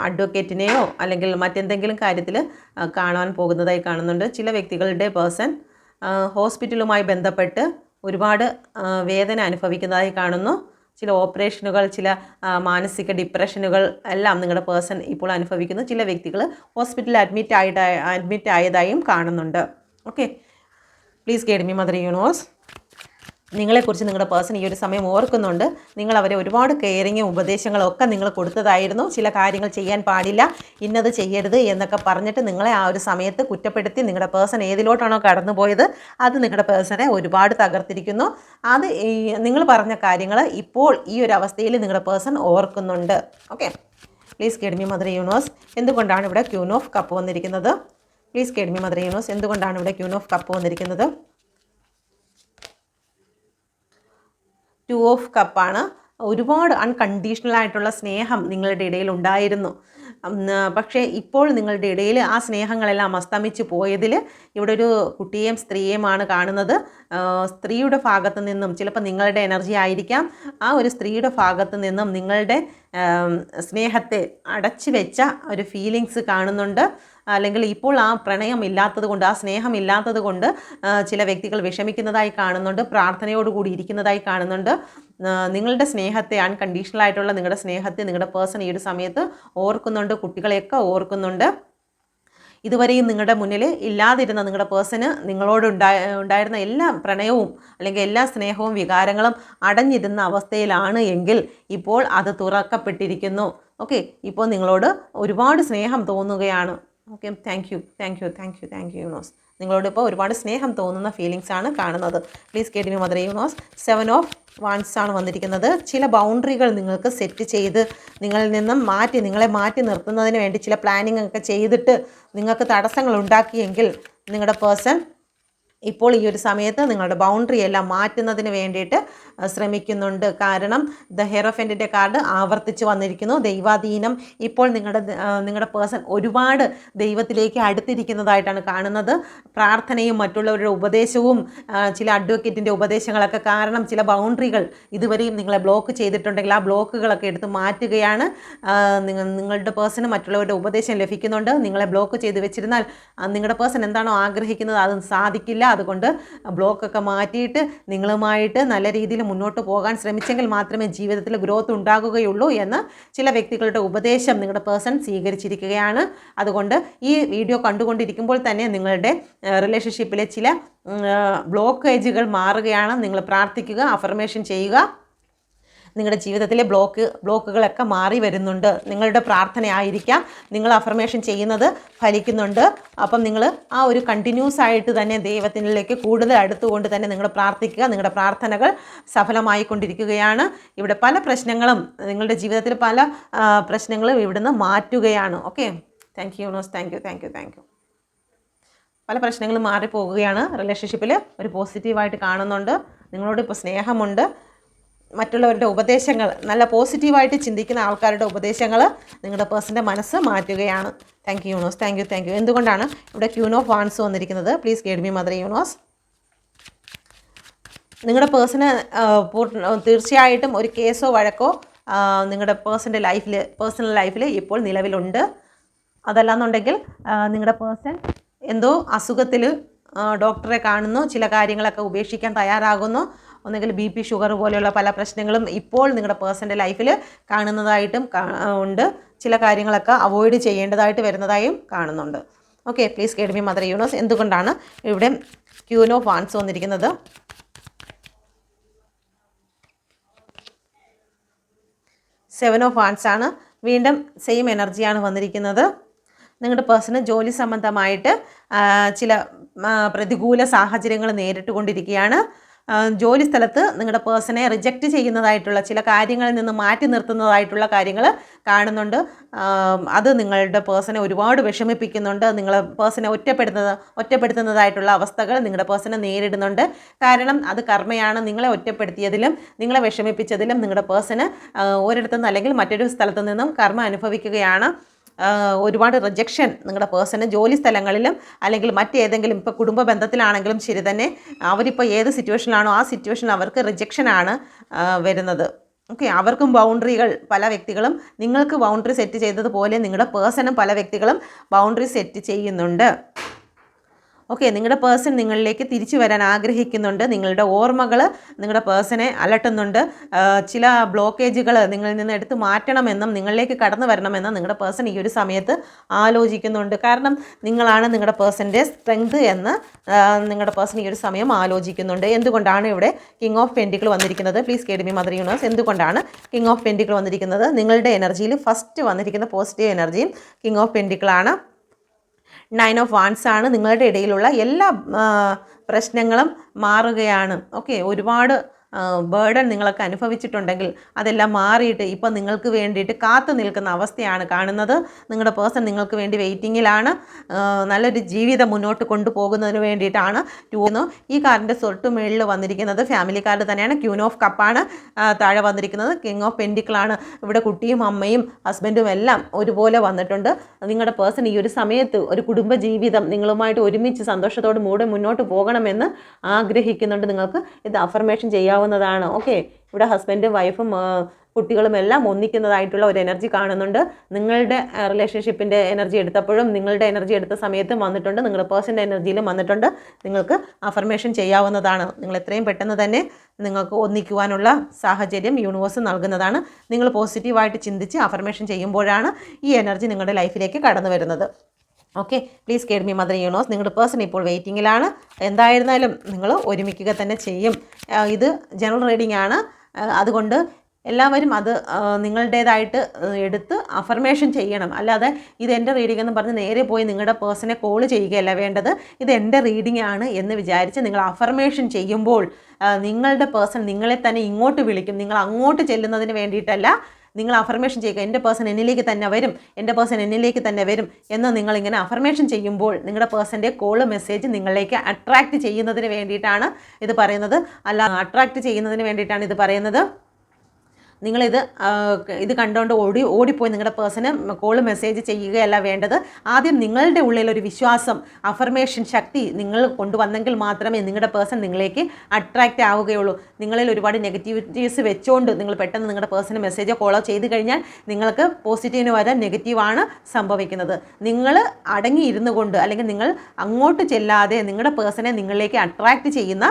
അഡ്വക്കേറ്റിനെയോ അല്ലെങ്കിൽ മറ്റെന്തെങ്കിലും കാര്യത്തിൽ കാണാൻ പോകുന്നതായി കാണുന്നുണ്ട്. ചില വ്യക്തികളുടെ പേഴ്സൺ ഹോസ്പിറ്റലുമായി ബന്ധപ്പെട്ട് ഒരുപാട് വേദന അനുഭവിക്കുന്നതായി കാണുന്നു. ചില ഓപ്പറേഷനുകൾ, ചില മാനസിക ഡിപ്രഷനുകൾ എല്ലാം നിങ്ങളുടെ പേഴ്സൺ ഇപ്പോൾ അനുഭവിക്കുന്നു. ചില വ്യക്തികൾ ഹോസ്പിറ്റലിൽ അഡ്മിറ്റ് ആയതായും കാണുന്നുണ്ട്. Okay, please guide me mother universe. നിങ്ങളെക്കുറിച്ച് നിങ്ങളുടെ പേഴ്സൺ ഈ ഒരു സമയം ഓർക്കുന്നുണ്ട്. നിങ്ങൾ അവരെ ഒരുപാട് കെയറിങ്ങും ഉപദേശങ്ങളും ഒക്കെ നിങ്ങൾ കൊടുത്തതായിരുന്നു. ചില കാര്യങ്ങൾ ചെയ്യാൻ പാടില്ല, ഇന്നത് ചെയ്യരുത് എന്നൊക്കെ പറഞ്ഞിട്ട് നിങ്ങളെ ആ ഒരു സമയത്ത് കുറ്റപ്പെടുത്തി നിങ്ങളുടെ പേഴ്സൺ ഏതിലോട്ടാണോ കടന്നുപോയത് അത് നിങ്ങളുടെ പേഴ്സണെ ഒരുപാട് തകർത്തിരിക്കുന്നു. അത് നിങ്ങൾ പറഞ്ഞ കാര്യങ്ങൾ ഇപ്പോൾ ഈ ഒരു അവസ്ഥയിൽ നിങ്ങളുടെ പേഴ്സൺ ഓർക്കുന്നുണ്ട്. Okay, please guide me mother universe. എന്തുകൊണ്ടാണ് ഇവിടെ ക്യൂൻ ഓഫ് കപ്പ് വന്നിരിക്കുന്നത്? Please guide me mother universe. എന്തുകൊണ്ടാണ് ഇവിടെ ക്യൂൻ ഓഫ് കപ്പ് വന്നിരിക്കുന്നത്? 2 ഓഫ് കപ്പാണ്. ഒരുപാട് അൺകണ്ടീഷണൽ ആയിട്ടുള്ള സ്നേഹം നിങ്ങളുടെ ഇടയിൽ ഉണ്ടായിരുന്നു. പക്ഷേ ഇപ്പോൾ നിങ്ങളുടെ ഇടയിൽ ആ സ്നേഹങ്ങളെല്ലാം അസ്തമിച്ച് പോയതിൽ ഇവിടെ ഒരു കുട്ടിയെയും സ്ത്രീയെയുമാണ് കാണുന്നത്. സ്ത്രീയുടെ ഭാഗത്ത് നിന്നും ചിലപ്പോൾ നിങ്ങളുടെ എനർജി ആയിരിക്കാം, ആ ഒരു സ്ത്രീയുടെ ഭാഗത്ത് നിന്നും നിങ്ങളുടെ സ്നേഹത്തെ അടച്ചു വെച്ച ഒരു ഫീലിങ്സ് കാണുന്നുണ്ട്. അല്ലെങ്കിൽ ഇപ്പോൾ ആ പ്രണയം ഇല്ലാത്തത് കൊണ്ട്, ആ സ്നേഹം ഇല്ലാത്തത് കൊണ്ട് ചില വ്യക്തികൾ വിഷമിക്കുന്നതായി കാണുന്നുണ്ട്, പ്രാർത്ഥനയോടുകൂടി ഇരിക്കുന്നതായി കാണുന്നുണ്ട്. നിങ്ങളുടെ സ്നേഹത്തെ, അൺകണ്ടീഷണൽ ആയിട്ടുള്ള നിങ്ങളുടെ സ്നേഹത്തെ നിങ്ങളുടെ പേഴ്സൺ ഈ ഒരു സമയത്ത് ഓർക്കുന്നുണ്ട്, കുട്ടികളെയൊക്കെ ഓർക്കുന്നുണ്ട്. ഇതുവരെയും നിങ്ങളുടെ മുന്നിൽ ഇല്ലാതിരുന്ന നിങ്ങളുടെ പേഴ്സണ് നിങ്ങളോട് ഉണ്ടായിരുന്ന എല്ലാ പ്രണയവും അല്ലെങ്കിൽ എല്ലാ സ്നേഹവും വികാരങ്ങളും അടഞ്ഞിരുന്ന അവസ്ഥയിലാണ് എങ്കിൽ ഇപ്പോൾ അത് തുറക്കപ്പെട്ടിരിക്കുന്നു. ഓക്കെ, ഇപ്പോൾ നിങ്ങളോട് ഒരുപാട് സ്നേഹം തോന്നുകയാണ്. Okay, thank you universe. നിങ്ങളോട് ഇപ്പോൾ ഒരുപാട് സ്നേഹം തോന്നുന്ന ഫീലിങ്സ് ആണ് കാണുന്നത്. Please guide me mother universe. 7 of wands ആണ് വന്നിരിക്കുന്നത്. ചില ബൗണ്ടറികൾ നിങ്ങൾക്ക് സെറ്റ് ചെയ്ത് നിങ്ങളിൽ നിന്നും നിങ്ങളെ മാറ്റി നിർത്തുന്നതിന് വേണ്ടി ചില പ്ലാനിങ് ഒക്കെ ചെയ്തിട്ട് നിങ്ങൾക്ക് തടസ്സങ്ങൾ ഉണ്ടാക്കിയെങ്കിൽ നിങ്ങളുടെ പേഴ്സൺ ഇപ്പോൾ ഈ ഒരു സമയത്ത് നിങ്ങളുടെ ബൗണ്ടറി എല്ലാം മാറ്റുന്നതിന് വേണ്ടിയിട്ട് ശ്രമിക്കുന്നുണ്ട്. കാരണം ദ ഹെറോഫെൻറ്റിൻ്റെ കാർഡ് ആവർത്തിച്ച് വന്നിരിക്കുന്നു. ദൈവാധീനം. ഇപ്പോൾ നിങ്ങളുടെ പേഴ്സൺ ഒരുപാട് ദൈവത്തിലേക്ക് അടുത്തിരിക്കുന്നതായിട്ടാണ് കാണുന്നത്. പ്രാർത്ഥനയും മറ്റുള്ളവരുടെ ഉപദേശവും ചില അഡ്വക്കേറ്റിൻ്റെ ഉപദേശങ്ങളൊക്കെ കാരണം ചില ബൗണ്ടറികൾ ഇതുവരെയും നിങ്ങളെ ബ്ലോക്ക് ചെയ്തിട്ടുണ്ടെങ്കിൽ ആ ബ്ലോക്കുകളൊക്കെ എടുത്ത് മാറ്റുകയാണ്. നിങ്ങളുടെ പേഴ്സണ് മറ്റുള്ളവരുടെ ഉപദേശം ലഭിക്കുന്നുണ്ട്. നിങ്ങളെ ബ്ലോക്ക് ചെയ്ത് വെച്ചിരുന്നാൽ നിങ്ങളുടെ പേഴ്സൺ എന്താണോ ആഗ്രഹിക്കുന്നത് അത് സാധിക്കില്ല. അതുകൊണ്ട് ബ്ലോക്കൊക്കെ മാറ്റിയിട്ട് നിങ്ങളുമായിട്ട് നല്ല രീതിയിൽ മുന്നോട്ട് പോകാൻ ശ്രമിച്ചെങ്കിൽ മാത്രമേ ജീവിതത്തിൽ ഗ്രോത്ത് ഉണ്ടാകുകയുള്ളൂ എന്ന് ചില വ്യക്തികളുടെ ഉപദേശം നിങ്ങളുടെ പേഴ്സൺ സ്വീകരിച്ചിരിക്കുകയാണ്. അതുകൊണ്ട് ഈ വീഡിയോ കണ്ടുകൊണ്ടിരിക്കുമ്പോൾ തന്നെ നിങ്ങളുടെ റിലേഷൻഷിപ്പിലെ ചില ബ്ലോക്കേജുകൾ മാറുകയാണ്. നിങ്ങൾ പ്രാർത്ഥിക്കുക, അഫർമേഷൻ ചെയ്യുക. നിങ്ങളുടെ ജീവിതത്തിലെ ബ്ലോക്കുകളൊക്കെ മാറി വരുന്നുണ്ട്. നിങ്ങളുടെ പ്രാർത്ഥനയായിരിക്കാം നിങ്ങൾ അഫർമേഷൻ ചെയ്യുന്നത് ഫലിക്കുന്നുണ്ട്. അപ്പം നിങ്ങൾ ആ ഒരു കണ്ടിന്യൂസ് ആയിട്ട് തന്നെ ദൈവത്തിലേക്ക് കൂടുതൽ അടുത്തുകൊണ്ട് തന്നെ നിങ്ങൾ പ്രാർത്ഥിക്കുക. നിങ്ങളുടെ പ്രാർത്ഥനകൾ സഫലമായിക്കൊണ്ടിരിക്കുകയാണ്. ഇവിടെ പല പ്രശ്നങ്ങളും നിങ്ങളുടെ ജീവിതത്തിൽ പല പ്രശ്നങ്ങളും ഇവിടുന്ന് മാറ്റുകയാണ്. Okay, thank you universe. Thank U. പല പ്രശ്നങ്ങളും മാറിപ്പോവുകയാണ്. റിലേഷൻഷിപ്പിൽ ഒരു പോസിറ്റീവായിട്ട് കാണുന്നുണ്ട്. നിങ്ങളോട് ഇപ്പോൾ സ്നേഹമുണ്ട്. മറ്റുള്ളവരുടെ ഉപദേശങ്ങൾ, നല്ല പോസിറ്റീവായിട്ട് ചിന്തിക്കുന്ന ആൾക്കാരുടെ ഉപദേശങ്ങൾ നിങ്ങളുടെ പേഴ്സൻ്റെ മനസ്സ് മാറ്റുകയാണ്. Thank you universe. Thank you. എന്തുകൊണ്ടാണ് ഇവിടെ ക്യൂൻ ഓഫ് വാൻഡ്സ് വന്നിരിക്കുന്നത്? Please guide me mother universe. നിങ്ങളുടെ പേഴ്സണ് തീർച്ചയായിട്ടും ഒരു കേസോ വഴക്കോ നിങ്ങളുടെ പേഴ്സണൽ ലൈഫിൽ ഇപ്പോൾ നിലവിലുണ്ട്. അതല്ലാന്നുണ്ടെങ്കിൽ നിങ്ങളുടെ പേഴ്സൺ എന്തോ അസുഖത്തിൽ ഡോക്ടറെ കാണുന്നു, ചില കാര്യങ്ങളൊക്കെ ഉപേക്ഷിക്കാൻ തയ്യാറാകുന്നു. ഒന്നുകിൽ BP, ഷുഗർ പോലെയുള്ള പല പ്രശ്നങ്ങളും ഇപ്പോൾ നിങ്ങളുടെ പേഴ്സൻ്റെ ലൈഫിൽ കാണുന്നതായിട്ടും ഉണ്ട്. ചില കാര്യങ്ങളൊക്കെ അവോയ്ഡ് ചെയ്യേണ്ടതായിട്ട് വരുന്നതായും കാണുന്നുണ്ട്. Okay, please guide me mother universe. എന്തുകൊണ്ടാണ് ഇവിടെ ക്യൂൻ ഓഫ് വാൻഡ്സ് വന്നിരിക്കുന്നത്? 7 ഓഫ് വാൻഡ്സ് ആണ്. വീണ്ടും സെയിം എനർജിയാണ് വന്നിരിക്കുന്നത്. നിങ്ങളുടെ പേഴ്സണ് ജോലി സംബന്ധമായിട്ട് ചില പ്രതികൂല സാഹചര്യങ്ങൾ നേരിട്ട് കൊണ്ടിരിക്കുകയാണ്. ജോലി സ്ഥലത്ത് നിങ്ങളുടെ പേഴ്സണെ റിജക്റ്റ് ചെയ്യുന്നതായിട്ടുള്ള ചില കാര്യങ്ങളിൽ നിന്ന് മാറ്റി നിർത്തുന്നതായിട്ടുള്ള കാര്യങ്ങൾ കാണുന്നുണ്ട്. അത് നിങ്ങളുടെ പേഴ്സണെ ഒരുപാട് വിഷമിപ്പിക്കുന്നുണ്ട്. നിങ്ങളെ പേഴ്സണെ ഒറ്റപ്പെടുത്തുന്നതായിട്ടുള്ള അവസ്ഥകൾ നിങ്ങളുടെ പേഴ്സണെ നേരിടുന്നുണ്ട്. കാരണം അത് കർമ്മയാണ്. നിങ്ങളെ ഒറ്റപ്പെടുത്തിയതിലും നിങ്ങളെ വിഷമിപ്പിച്ചതിലും നിങ്ങളുടെ പേഴ്സണ് ഒരിടത്തുനിന്ന് അല്ലെങ്കിൽ മറ്റൊരു സ്ഥലത്തു നിന്നും കർമ്മ അനുഭവിക്കുകയാണ്. ഒരുപാട് റിജക്ഷൻ നിങ്ങളുടെ പേഴ്സണ് ജോലി സ്ഥലങ്ങളിലും അല്ലെങ്കിൽ മറ്റേതെങ്കിലും ഇപ്പോൾ കുടുംബ ബന്ധത്തിലാണെങ്കിലും ശരി തന്നെ അവരിപ്പോൾ ഏത് സിറ്റുവേഷനിലാണോ ആ സിറ്റുവേഷനിൽ അവർക്ക് റിജക്ഷനാണ് വരുന്നത്. ഓക്കെ, അവർക്കും ബൗണ്ടറികൾ പല വ്യക്തികളും നിങ്ങൾക്ക് ബൗണ്ടറി സെറ്റ് ചെയ്തതുപോലെ നിങ്ങളുടെ പേഴ്സണും പല വ്യക്തികളും ബൗണ്ടറി സെറ്റ് ചെയ്യുന്നുണ്ട്. ഓക്കെ, നിങ്ങളുടെ പേഴ്സൺ നിങ്ങളിലേക്ക് തിരിച്ചു വരാൻ ആഗ്രഹിക്കുന്നുണ്ട്. നിങ്ങളുടെ ഓർമ്മകൾ നിങ്ങളുടെ പേഴ്സണെ അലട്ടുന്നുണ്ട്. ചില ബ്ലോക്കേജുകൾ നിങ്ങളിൽ നിന്ന് എടുത്ത് മാറ്റണമെന്നും നിങ്ങളിലേക്ക് കടന്നു വരണമെന്നും നിങ്ങളുടെ പേഴ്സൺ ഈ ഒരു സമയത്ത് ആലോചിക്കുന്നുണ്ട്. കാരണം നിങ്ങളാണ് നിങ്ങളുടെ പേഴ്സൻ്റെ സ്ട്രെങ്ത് എന്ന് നിങ്ങളുടെ പേഴ്സൺ ഈ ഒരു സമയം ആലോചിക്കുന്നുണ്ട്. എന്തുകൊണ്ടാണ് ഇവിടെ കിങ് ഓഫ് പെൻറ്റിക്കിൾ വന്നിരിക്കുന്നത്? Please guide me mother universe. എന്തുകൊണ്ടാണ് കിങ് ഓഫ് പെൻറ്റിക്കിൾ വന്നിരിക്കുന്നത്? നിങ്ങളുടെ എനർജിയിൽ ഫസ്റ്റ് വന്നിരിക്കുന്ന പോസിറ്റീവ് എനർജിയും കിങ് ഓഫ് പെൻറ്റിക്കിളാണ്. 9 ഓഫ് വാൻസ് ആണ്. നിങ്ങളുടെ ഇടയിലുള്ള എല്ലാ പ്രശ്നങ്ങളും മാറുകയാണ്. ഓക്കെ, ഒരുപാട് ബേർഡൻ നിങ്ങളൊക്കെ അനുഭവിച്ചിട്ടുണ്ടെങ്കിൽ അതെല്ലാം മാറിയിട്ട് ഇപ്പം നിങ്ങൾക്ക് വേണ്ടിയിട്ട് കാത്തു നിൽക്കുന്ന അവസ്ഥയാണ് കാണുന്നത്. നിങ്ങളുടെ പേഴ്സൺ നിങ്ങൾക്ക് വേണ്ടി വെയിറ്റിങ്ങിലാണ്. നല്ലൊരു ജീവിതം മുന്നോട്ട് കൊണ്ടുപോകുന്നതിന് വേണ്ടിയിട്ടാണ്. ഈ കാർഡിൻ്റെ തൊട്ടുമേളിൽ വന്നിരിക്കുന്നത് ഫാമിലി കാർഡ് തന്നെയാണ്. ക്യൂൻ ഓഫ് കപ്പാണ് താഴെ വന്നിരിക്കുന്നത്. കിങ് ഓഫ് പെൻറ്റിക്കിളാണ്. ഇവിടെ കുട്ടിയും അമ്മയും ഹസ്ബൻഡും എല്ലാം ഒരുപോലെ വന്നിട്ടുണ്ട്. നിങ്ങളുടെ പേഴ്സൺ ഈ ഒരു സമയത്ത് ഒരു കുടുംബ ജീവിതം നിങ്ങളുമായിട്ട് ഒരുമിച്ച് സന്തോഷത്തോട് മുന്നോട്ട് പോകണമെന്ന് ആഗ്രഹിക്കുന്നുണ്ട്. നിങ്ങൾക്ക് ഇത് അഫർമേഷൻ ചെയ്യാവുന്നതാണ്. ഓക്കെ, ഇവിടെ ഹസ്ബൻഡും വൈഫും കുട്ടികളും എല്ലാം ഒന്നിക്കുന്നതായിട്ടുള്ള ഒരു എനർജി കാണുന്നുണ്ട്. നിങ്ങളുടെ റിലേഷൻഷിപ്പിൻ്റെ എനർജി എടുത്തപ്പോഴും നിങ്ങളുടെ എനർജി എടുത്ത സമയത്തും വന്നിട്ടുണ്ട്. നിങ്ങളുടെ പേഴ്സൻ്റെ എനർജിയിലും വന്നിട്ടുണ്ട്. നിങ്ങൾക്ക് അഫർമേഷൻ ചെയ്യാവുന്നതാണ്. നിങ്ങൾ എത്രയും പെട്ടെന്ന് തന്നെ നിങ്ങൾക്ക് ഒന്നിക്കുവാനുള്ള സാഹചര്യം യൂണിവേഴ്സ് നൽകുന്നതാണ്. നിങ്ങൾ പോസിറ്റീവായിട്ട് ചിന്തിച്ച് അഫർമേഷൻ ചെയ്യുമ്പോഴാണ് ഈ എനർജി നിങ്ങളുടെ ലൈഫിലേക്ക് കടന്നു വരുന്നത്. Okay, please guide me mother universe. നിങ്ങളുടെ പേഴ്സൺ ഇപ്പോൾ വെയിറ്റിങ്ങിലാണ്. എന്തായിരുന്നാലും നിങ്ങൾ ഒരുമിക്കുക തന്നെ ചെയ്യും. ഇത് ജനറൽ റീഡിംഗ് ആണ്. അതുകൊണ്ട് എല്ലാവരും അത് നിങ്ങളുടേതായിട്ട് എടുത്ത് അഫർമേഷൻ ചെയ്യണം. അല്ലാതെ ഇത് എൻ്റെ റീഡിംഗ് എന്ന് പറഞ്ഞ് നേരെ പോയി നിങ്ങളുടെ പേഴ്സണെ കോൾ ചെയ്യുകയല്ല വേണ്ടത്. ഇത് എൻ്റെ റീഡിംഗ് ആണ് എന്ന് വിചാരിച്ച് നിങ്ങൾ അഫർമേഷൻ ചെയ്യുമ്പോൾ നിങ്ങളുടെ പേഴ്സൺ നിങ്ങളെ തന്നെ ഇങ്ങോട്ട് വിളിക്കും. നിങ്ങൾ അങ്ങോട്ട് ചെല്ലുന്നതിന് വേണ്ടിയിട്ടല്ല. നിങ്ങൾ അഫർമേഷൻ ചെയ്യുക, എൻ്റെ പേഴ്സൺ എന്നിലേക്ക് തന്നെ വരും, എൻ്റെ പേഴ്സൺ എന്നിലേക്ക് തന്നെ വരും എന്ന് നിങ്ങളിങ്ങനെ അഫർമേഷൻ ചെയ്യുമ്പോൾ നിങ്ങളുടെ പേഴ്സൻ്റെ കോള് മെസ്സേജ് നിങ്ങളിലേക്ക് അട്രാക്റ്റ് ചെയ്യുന്നതിന് വേണ്ടിയിട്ടാണ് ഇത് പറയുന്നത്. അല്ല, അട്രാക്റ്റ് ചെയ്യുന്നതിന് വേണ്ടിയിട്ടാണ് ഇത് പറയുന്നത്. ഇത് കണ്ടുകൊണ്ട് ഓടിപ്പോയി നിങ്ങളുടെ പേഴ്സണ് കോള് മെസ്സേജ് ചെയ്യുകയല്ല വേണ്ടത്. ആദ്യം നിങ്ങളുടെ ഉള്ളിലൊരു വിശ്വാസം, അഫർമേഷൻ ശക്തി നിങ്ങൾ കൊണ്ടുവന്നെങ്കിൽ മാത്രമേ നിങ്ങളുടെ പേഴ്സൺ നിങ്ങളിലേക്ക് അട്രാക്റ്റ് ആവുകയുള്ളൂ. നിങ്ങളിൽ ഒരുപാട് നെഗറ്റിവിറ്റീസ് വെച്ചുകൊണ്ട് നിങ്ങൾ പെട്ടെന്ന് നിങ്ങളുടെ പേഴ്സണ് മെസ്സേജോ കോളോ ചെയ്ത് കഴിഞ്ഞാൽ നിങ്ങൾക്ക് പോസിറ്റീവിന് വരെ നെഗറ്റീവാണ് സംഭവിക്കുന്നത്. നിങ്ങൾ അടങ്ങിയിരുന്നു കൊണ്ട് അല്ലെങ്കിൽ നിങ്ങൾ അങ്ങോട്ട് ചെല്ലാതെ നിങ്ങളുടെ പേഴ്സണെ നിങ്ങളിലേക്ക് അട്രാക്റ്റ് ചെയ്യുന്ന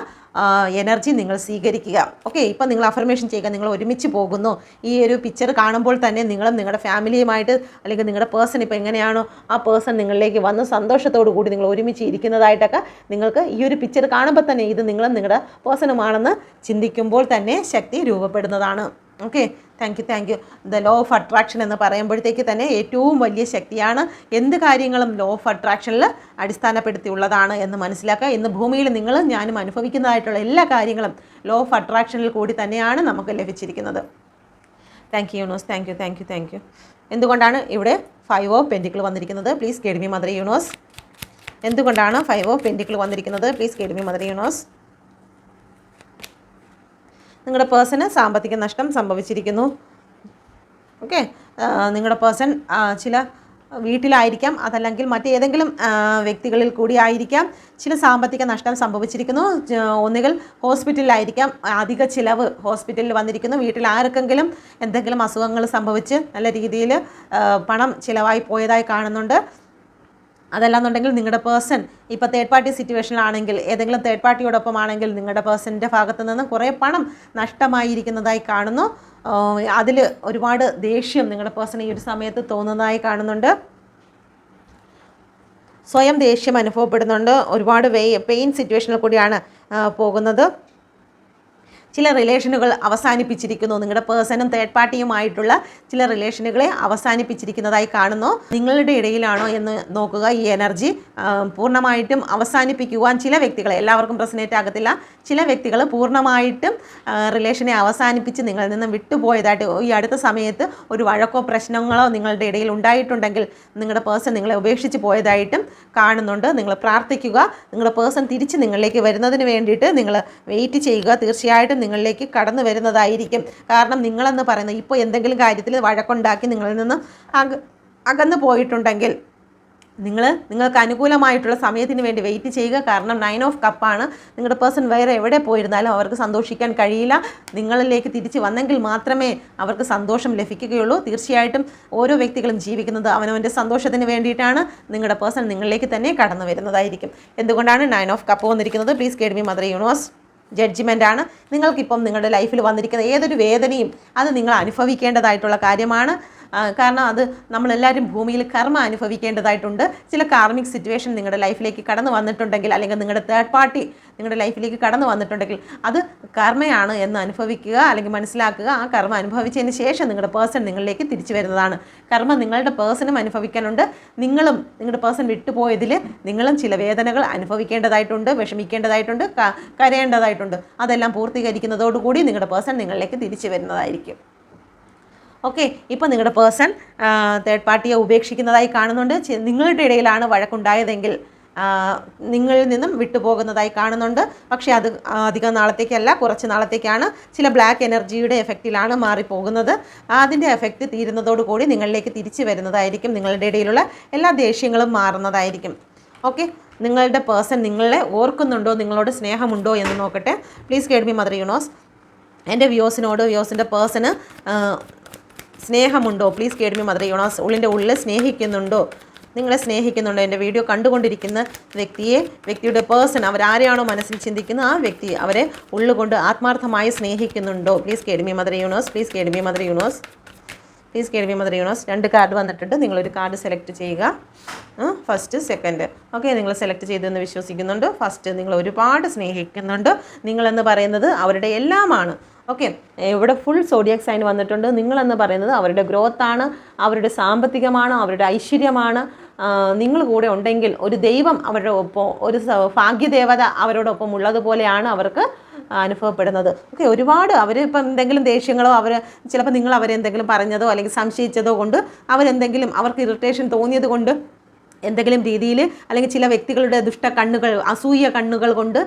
എനർജി നിങ്ങൾ സ്വീകരിക്കുക. ഓക്കെ, ഇപ്പം നിങ്ങൾ അഫർമേഷൻ ചെയ്യുക. നിങ്ങൾ ഒരുമിച്ച് പോകുന്നു. ഈ ഒരു പിക്ചർ കാണുമ്പോൾ തന്നെ നിങ്ങളും നിങ്ങളുടെ ഫാമിലിയുമായിട്ട് അല്ലെങ്കിൽ നിങ്ങളുടെ പേഴ്സൺ ഇപ്പോൾ എങ്ങനെയാണോ ആ പേഴ്സൺ നിങ്ങളിലേക്ക് വന്ന് സന്തോഷത്തോടു കൂടി നിങ്ങൾ ഒരുമിച്ച് ഇരിക്കുന്നതായിട്ടൊക്കെ നിങ്ങൾക്ക് ഈ ഒരു പിക്ചർ കാണുമ്പോൾ തന്നെ ഇത് നിങ്ങളും നിങ്ങളുടെ പേഴ്സണുമാണെന്ന് ചിന്തിക്കുമ്പോൾ തന്നെ ശക്തി രൂപപ്പെടുന്നതാണ്. Okay, thank you. The law of attraction എന്ന് പറയുമ്പോഴത്തേക്ക് തന്നെ ഏറ്റവും വലിയ ശക്തിയാണ്. എന്ത് കാര്യങ്ങളും ലോ ഓഫ് അട്രാക്ഷനിൽ അടിസ്ഥാനപ്പെടുത്തിയുള്ളതാണ് എന്ന് മനസ്സിലാക്കുക. ഇന്ന് ഭൂമിയിൽ നിങ്ങളും ഞാനും അനുഭവിക്കുന്നതായിട്ടുള്ള എല്ലാ കാര്യങ്ങളും ലോ ഓഫ് അട്രാക്ഷനിൽ കൂടി തന്നെയാണ് നമുക്ക് ലഭിച്ചിരിക്കുന്നത്. Thank you universe. Thank you. എന്തുകൊണ്ടാണ് ഇവിടെ 5 ഓഫ് പെൻറ്റിക്കിൾ വന്നിരിക്കുന്നത്? Please guide me mother universe. എന്തുകൊണ്ടാണ് 5 ഓഫ് പെൻറ്റിക്കിൾ വന്നിരിക്കുന്നത്? Please guide me mother universe. നിങ്ങളുടെ പേഴ്സണ് സാമ്പത്തിക നഷ്ടം സംഭവിച്ചിരിക്കുന്നു. ഓക്കെ, നിങ്ങളുടെ പേഴ്സൺ ചില വീട്ടിലായിരിക്കാം, അതല്ലെങ്കിൽ മറ്റേതെങ്കിലും വ്യക്തികളിൽ കൂടി ആയിരിക്കാം ചില സാമ്പത്തിക നഷ്ടം സംഭവിച്ചിരിക്കുന്നു. ഒന്നുകിൽ ഹോസ്പിറ്റലിലായിരിക്കാം, അധിക ചിലവ് ഹോസ്പിറ്റലിൽ വന്നിരിക്കുന്നു. വീട്ടിൽ ആർക്കെങ്കിലും എന്തെങ്കിലും അസുഖങ്ങൾ സംഭവിച്ച് നല്ല രീതിയിൽ പണം ചിലവായി പോയതായി കാണുന്നുണ്ട്. അതല്ലാന്നുണ്ടെങ്കിൽ നിങ്ങളുടെ പേഴ്സൺ ഇപ്പോൾ തേർഡ് പാർട്ടി സിറ്റുവേഷനിലാണെങ്കിൽ, ഏതെങ്കിലും തേർഡ് പാർട്ടിയോടൊപ്പം ആണെങ്കിൽ നിങ്ങളുടെ പേഴ്സൻ്റെ ഭാഗത്തു നിന്ന് കുറേ പണം നഷ്ടമായിരിക്കുന്നതായി കാണുന്നു. അതിൽ ഒരുപാട് ദേഷ്യം നിങ്ങളുടെ പേഴ്സൺ ഈ ഒരു സമയത്ത് തോന്നുന്നതായി കാണുന്നുണ്ട്. സ്വയം ദേഷ്യം അനുഭവപ്പെടുന്നുണ്ട്. ഒരുപാട് പെയിൻ സിറ്റുവേഷനിൽ കൂടിയാണ് പോകുന്നത്. ചില റിലേഷനുകൾ അവസാനിപ്പിച്ചിരിക്കുന്നു. നിങ്ങളുടെ പേഴ്സണും തേർഡ് പാർട്ടിയുമായിട്ടുള്ള ചില റിലേഷനുകളെ അവസാനിപ്പിച്ചിരിക്കുന്നതായി കാണുന്നു. നിങ്ങളുടെ ഇടയിലാണോ എന്ന് നോക്കുക. ഈ എനർജി പൂർണ്ണമായിട്ടും അവസാനിപ്പിക്കുവാൻ ചില വ്യക്തികളെ, എല്ലാവർക്കും റെസനേറ്റ് ആകത്തില്ല, ചില വ്യക്തികൾ പൂർണ്ണമായിട്ടും റിലേഷനെ അവസാനിപ്പിച്ച് നിങ്ങളിൽ നിന്നും വിട്ടുപോയതായിട്ട് ഈ അടുത്ത സമയത്ത് ഒരു വഴക്കോ പ്രശ്നങ്ങളോ നിങ്ങളുടെ ഇടയിൽ ഉണ്ടായിട്ടുണ്ടെങ്കിൽ നിങ്ങളുടെ പേഴ്സൺ നിങ്ങളെ ഉപേക്ഷിച്ച് പോയതായിട്ടും കാണുന്നുണ്ട്. നിങ്ങൾ പ്രാർത്ഥിക്കുക. നിങ്ങളുടെ പേഴ്സൺ തിരിച്ച് നിങ്ങളിലേക്ക് വരുന്നതിന് വേണ്ടിയിട്ട് നിങ്ങൾ വെയിറ്റ് ചെയ്യുക. തീർച്ചയായിട്ടും നിങ്ങളിലേക്ക് കടന്നു വരുന്നതായിരിക്കും. കാരണം നിങ്ങളെന്ന് പറയുന്നത് ഇപ്പോൾ എന്തെങ്കിലും കാര്യത്തിൽ വഴക്കുണ്ടാക്കി നിങ്ങളിൽ നിന്ന് അകന്നു പോയിട്ടുണ്ടെങ്കിൽ നിങ്ങൾക്ക് അനുകൂലമായിട്ടുള്ള സമയത്തിന് വേണ്ടി വെയിറ്റ് ചെയ്യുക. കാരണം 9 ഓഫ് കപ്പാണ്. നിങ്ങളുടെ പേഴ്സൺ വേറെ എവിടെ പോയിരുന്നാലും അവർക്ക് സന്തോഷിക്കാൻ കഴിയില്ല. നിങ്ങളിലേക്ക് തിരിച്ച് വന്നെങ്കിൽ മാത്രമേ അവർക്ക് സന്തോഷം ലഭിക്കുകയുള്ളൂ. തീർച്ചയായിട്ടും ഓരോ വ്യക്തികളും ജീവിക്കുന്നത് അവനവൻ്റെ സന്തോഷത്തിന് വേണ്ടിയിട്ടാണ്. നിങ്ങളുടെ പേഴ്സൺ നിങ്ങളിലേക്ക് തന്നെ കടന്നു വരുന്നതായിരിക്കും. എന്തുകൊണ്ടാണ് 9 ഓഫ് കപ്പ് വന്നിരിക്കുന്നത്? Please guide me mother universe. ജഡ്ജ്മെൻ്റാണ്. നിങ്ങൾക്കിപ്പം നിങ്ങളുടെ ലൈഫിൽ വന്നിരിക്കുന്ന ഏതൊരു വേദനയും അത് നിങ്ങൾ അനുഭവിക്കേണ്ടതായിട്ടുള്ള കാര്യമാണ്. കാരണം അത് നമ്മളെല്ലാവരും ഭൂമിയിൽ കർമ്മ അനുഭവിക്കേണ്ടതായിട്ടുണ്ട്. ചില കാർമിക് സിറ്റുവേഷൻ നിങ്ങളുടെ ലൈഫിലേക്ക് കടന്നു വന്നിട്ടുണ്ടെങ്കിൽ, അല്ലെങ്കിൽ നിങ്ങളുടെ തേർഡ് പാർട്ടി നിങ്ങളുടെ ലൈഫിലേക്ക് കടന്നു വന്നിട്ടുണ്ടെങ്കിൽ അത് കർമ്മയാണ് എന്ന് അനുഭവിക്കുക, അല്ലെങ്കിൽ മനസ്സിലാക്കുക. ആ കർമ്മ അനുഭവിച്ചതിന് ശേഷം നിങ്ങളുടെ പേഴ്സൺ നിങ്ങളിലേക്ക് തിരിച്ചു വരുന്നതാണ്. കർമ്മ നിങ്ങളുടെ പേഴ്സണും അനുഭവിക്കാനുണ്ട്. നിങ്ങളുടെ പേഴ്സൺ വിട്ടുപോയതിൽ നിങ്ങളും ചില വേദനകൾ അനുഭവിക്കേണ്ടതായിട്ടുണ്ട്, വിഷമിക്കേണ്ടതായിട്ടുണ്ട്, കരയേണ്ടതായിട്ടുണ്ട്. അതെല്ലാം പൂർത്തീകരിക്കുന്നതോടുകൂടി നിങ്ങളുടെ പേഴ്സൺ നിങ്ങളിലേക്ക് തിരിച്ചു വരുന്നതായിരിക്കും. ഓക്കെ, ഇപ്പോൾ നിങ്ങളുടെ പേഴ്സൺ തേർഡ് പാർട്ടിയെ ഉപേക്ഷിക്കുന്നതായി കാണുന്നുണ്ട്. നിങ്ങളുടെ ഇടയിലാണ് വഴക്കുണ്ടായതെങ്കിൽ നിങ്ങളിൽ നിന്നും വിട്ടുപോകുന്നതായി കാണുന്നുണ്ട്. പക്ഷേ അത് അധികം നാളത്തേക്കല്ല, കുറച്ച് നാളത്തേക്കാണ്. ചില ബ്ലാക്ക് എനർജിയുടെ എഫക്റ്റിലാണ് മാറിപ്പോകുന്നത്. അതിൻ്റെ എഫക്റ്റ് തീരുന്നതോടുകൂടി നിങ്ങളിലേക്ക് തിരിച്ചു വരുന്നതായിരിക്കും. നിങ്ങളുടെ ഇടയിലുള്ള എല്ലാ ദേഷ്യങ്ങളും മാറുന്നതായിരിക്കും. ഓക്കെ, നിങ്ങളുടെ പേഴ്സൺ നിങ്ങളെ ഓർക്കുന്നുണ്ടോ, നിങ്ങളോട് സ്നേഹമുണ്ടോ എന്ന് നോക്കട്ടെ. Please guide me mother universe. എൻ്റെ വ്യൂസിൻ്റെ പേഴ്സണ് സ്നേഹമുണ്ടോ? Please guide me mother universe. ഉള്ളിൽ സ്നേഹിക്കുന്നുണ്ടോ? നിങ്ങളെ സ്നേഹിക്കുന്നുണ്ടോ? എൻ്റെ വീഡിയോ കണ്ടുകൊണ്ടിരിക്കുന്ന വ്യക്തിയുടെ പേഴ്സൺ അവരാരെയാണോ മനസ്സിൽ ചിന്തിക്കുന്നത് ആ വ്യക്തി അവരെ ഉള്ളുകൊണ്ട് ആത്മാർത്ഥമായി സ്നേഹിക്കുന്നുണ്ടോ? Please guide me mother universe. Please guide me mother universe. Please guide me mother universe. 2 card വന്നിട്ടുണ്ട്. നിങ്ങളൊരു കാർഡ് സെലക്ട് ചെയ്യുക. First, second. ഓക്കെ, നിങ്ങൾ സെലക്ട് ചെയ്തെന്ന് വിശ്വസിക്കുന്നുണ്ട്. ഫസ്റ്റ്, നിങ്ങൾ ഒരുപാട് സ്നേഹിക്കുന്നുണ്ട്. നിങ്ങളെന്ന് പറയുന്നത് അവരുടെ എല്ലാമാണ്. ഓക്കെ, ഇവിടെ ഫുൾ സോഡിയാക് സൈൻ വന്നിട്ടുണ്ട്. നിങ്ങളെന്ന് പറയുന്നത് അവരുടെ ഗ്രോത്താണ്, അവരുടെ സാമ്പത്തികമാണ്, അവരുടെ ഐശ്വര്യമാണ്. നിങ്ങൾ കൂടെ ഉണ്ടെങ്കിൽ ഒരു ദൈവം അവരുടെ ഒപ്പം, ഒരു ഭാഗ്യദേവത അവരോടൊപ്പം ഉള്ളതുപോലെയാണ് അവർക്ക് അനുഭവപ്പെടുന്നത്. ഓക്കെ, ഒരുപാട് ഇപ്പം എന്തെങ്കിലും ദേഷ്യങ്ങളോ ചിലപ്പോൾ നിങ്ങൾ അവരെന്തെങ്കിലും പറഞ്ഞതോ അല്ലെങ്കിൽ സംശയിച്ചതോ കൊണ്ട് അവർക്ക് ഇറിറ്റേഷൻ തോന്നിയത് കൊണ്ട് എന്തെങ്കിലും രീതിയിൽ, അല്ലെങ്കിൽ ചില വ്യക്തികളുടെ അസൂയ കണ്ണുകൾ കൊണ്ട്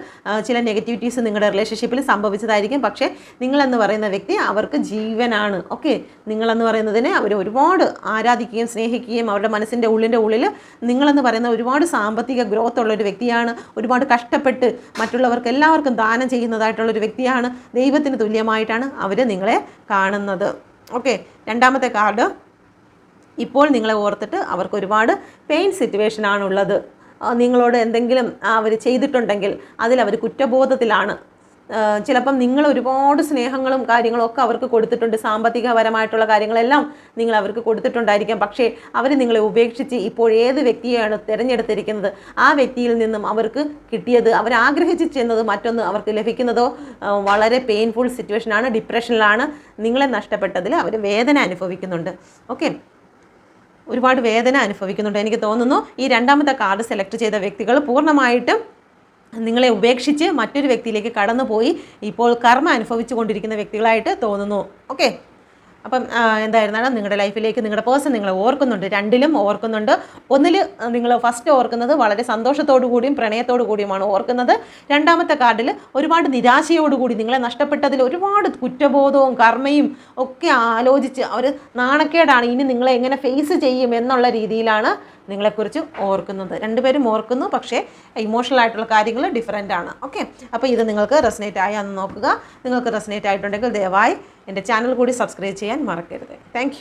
ചില നെഗറ്റിവിറ്റീസ് നിങ്ങളുടെ റിലേഷൻഷിപ്പിൽ സംഭവിച്ചതായിരിക്കും. പക്ഷേ നിങ്ങളെന്ന് പറയുന്ന വ്യക്തി അവർക്ക് ജീവനാണ്. ഓക്കെ, നിങ്ങളെന്ന് പറയുന്നതിനെ അവർ ഒരുപാട് ആരാധിക്കുകയും സ്നേഹിക്കുകയും അവരുടെ മനസ്സിൻ്റെ ഉള്ളിൽ നിങ്ങളെന്ന് പറയുന്ന ഒരുപാട് സാമ്പത്തിക ഗ്രോത്ത് ഉള്ളൊരു വ്യക്തിയാണ്. ഒരുപാട് കഷ്ടപ്പെട്ട് മറ്റുള്ളവർക്ക് എല്ലാവർക്കും ദാനം ചെയ്യുന്നതായിട്ടുള്ളൊരു വ്യക്തിയാണ്. ദൈവത്തിന് തുല്യമായിട്ടാണ് അവർ നിങ്ങളെ കാണുന്നത്. ഓക്കെ, രണ്ടാമത്തെ കാർഡ്, ഇപ്പോൾ നിങ്ങളെ ഓർത്തിട്ട് അവർക്ക് ഒരുപാട് പെയിൻ സിറ്റുവേഷനാണുള്ളത്. നിങ്ങളോട് എന്തെങ്കിലും അവർ ചെയ്തിട്ടുണ്ടെങ്കിൽ അതിലവർ കുറ്റബോധത്തിലാണ്. ചിലപ്പം നിങ്ങൾ ഒരുപാട് സ്നേഹങ്ങളും കാര്യങ്ങളും ഒക്കെ അവർക്ക് കൊടുത്തിട്ടുണ്ട്. സാമ്പത്തികപരമായിട്ടുള്ള കാര്യങ്ങളെല്ലാം നിങ്ങൾ അവർക്ക് കൊടുത്തിട്ടുണ്ടായിരിക്കാം. പക്ഷേ അവർ നിങ്ങളെ ഉപേക്ഷിച്ച് ഇപ്പോൾ ഏത് വ്യക്തിയെയാണ് തിരഞ്ഞെടുത്തിരിക്കുന്നത് ആ വ്യക്തിയിൽ നിന്നും അവർക്ക് കിട്ടിയത്, അവർ ആഗ്രഹിച്ച് ചെന്നത് മറ്റൊന്ന് അവർക്ക് ലഭിക്കുന്നതോ വളരെ പെയിൻഫുൾ സിറ്റുവേഷനാണ്. ഡിപ്രഷനിലാണ്. നിങ്ങളെ നഷ്ടപ്പെട്ടതിൽ അവർ വേദന അനുഭവിക്കുന്നുണ്ട്. ഓക്കെ, ഒരുപാട് വേദന അനുഭവിക്കുന്നുണ്ട്. എനിക്ക് തോന്നുന്നു ഈ രണ്ടാമത്തെ കാർഡ് സെലക്ട് ചെയ്ത വ്യക്തികൾ പൂർണ്ണമായിട്ടും നിങ്ങളെ ഉപേക്ഷിച്ച് മറ്റൊരു വ്യക്തിയിലേക്ക് കടന്നുപോയി ഇപ്പോൾ കർമ്മ അനുഭവിച്ചു കൊണ്ടിരിക്കുന്ന വ്യക്തികളായിട്ട് തോന്നുന്നു. ഓക്കെ, അപ്പം എന്തായിരുന്നാലും നിങ്ങളുടെ ലൈഫിലേക്ക് നിങ്ങളുടെ പേഴ്സൺ നിങ്ങളെ ഓർക്കുന്നുണ്ട്. 2ലും ഓർക്കുന്നുണ്ട്. 1ൽ നിങ്ങൾ ഫസ്റ്റ് ഓർക്കുന്നത് വളരെ സന്തോഷത്തോടു കൂടിയും പ്രണയത്തോടു കൂടിയുമാണ് ഓർക്കുന്നത്. രണ്ടാമത്തെ കാർഡിൽ ഒരുപാട് നിരാശയോടുകൂടി, നിങ്ങളെ നഷ്ടപ്പെട്ടതിൽ ഒരുപാട് കുറ്റബോധവും കർമ്മയും ഒക്കെ ആലോചിച്ച് അവർ നാണക്കേടാണ്, ഇനി നിങ്ങളെ എങ്ങനെ ഫേസ് ചെയ്യും എന്നുള്ള രീതിയിലാണ് നിങ്ങളെക്കുറിച്ച് ഓർക്കുന്നത്. 2 പേരും ഓർക്കുന്നു, പക്ഷേ ഇമോഷണൽ ആയിട്ടുള്ള കാര്യങ്ങൾ ഡിഫറൻ്റ് ആണ്. ഓക്കെ, അപ്പോൾ ഇത് നിങ്ങൾക്ക് റെസനേറ്റ് ആയെന്ന് നോക്കുക. നിങ്ങൾക്ക് റെസനേറ്റ് ആയിട്ടുണ്ടെങ്കിൽ ദയവായി എൻ്റെ ചാനൽ കൂടി സബ്സ്ക്രൈബ് ചെയ്യാൻ മറക്കരുത്. താങ്ക്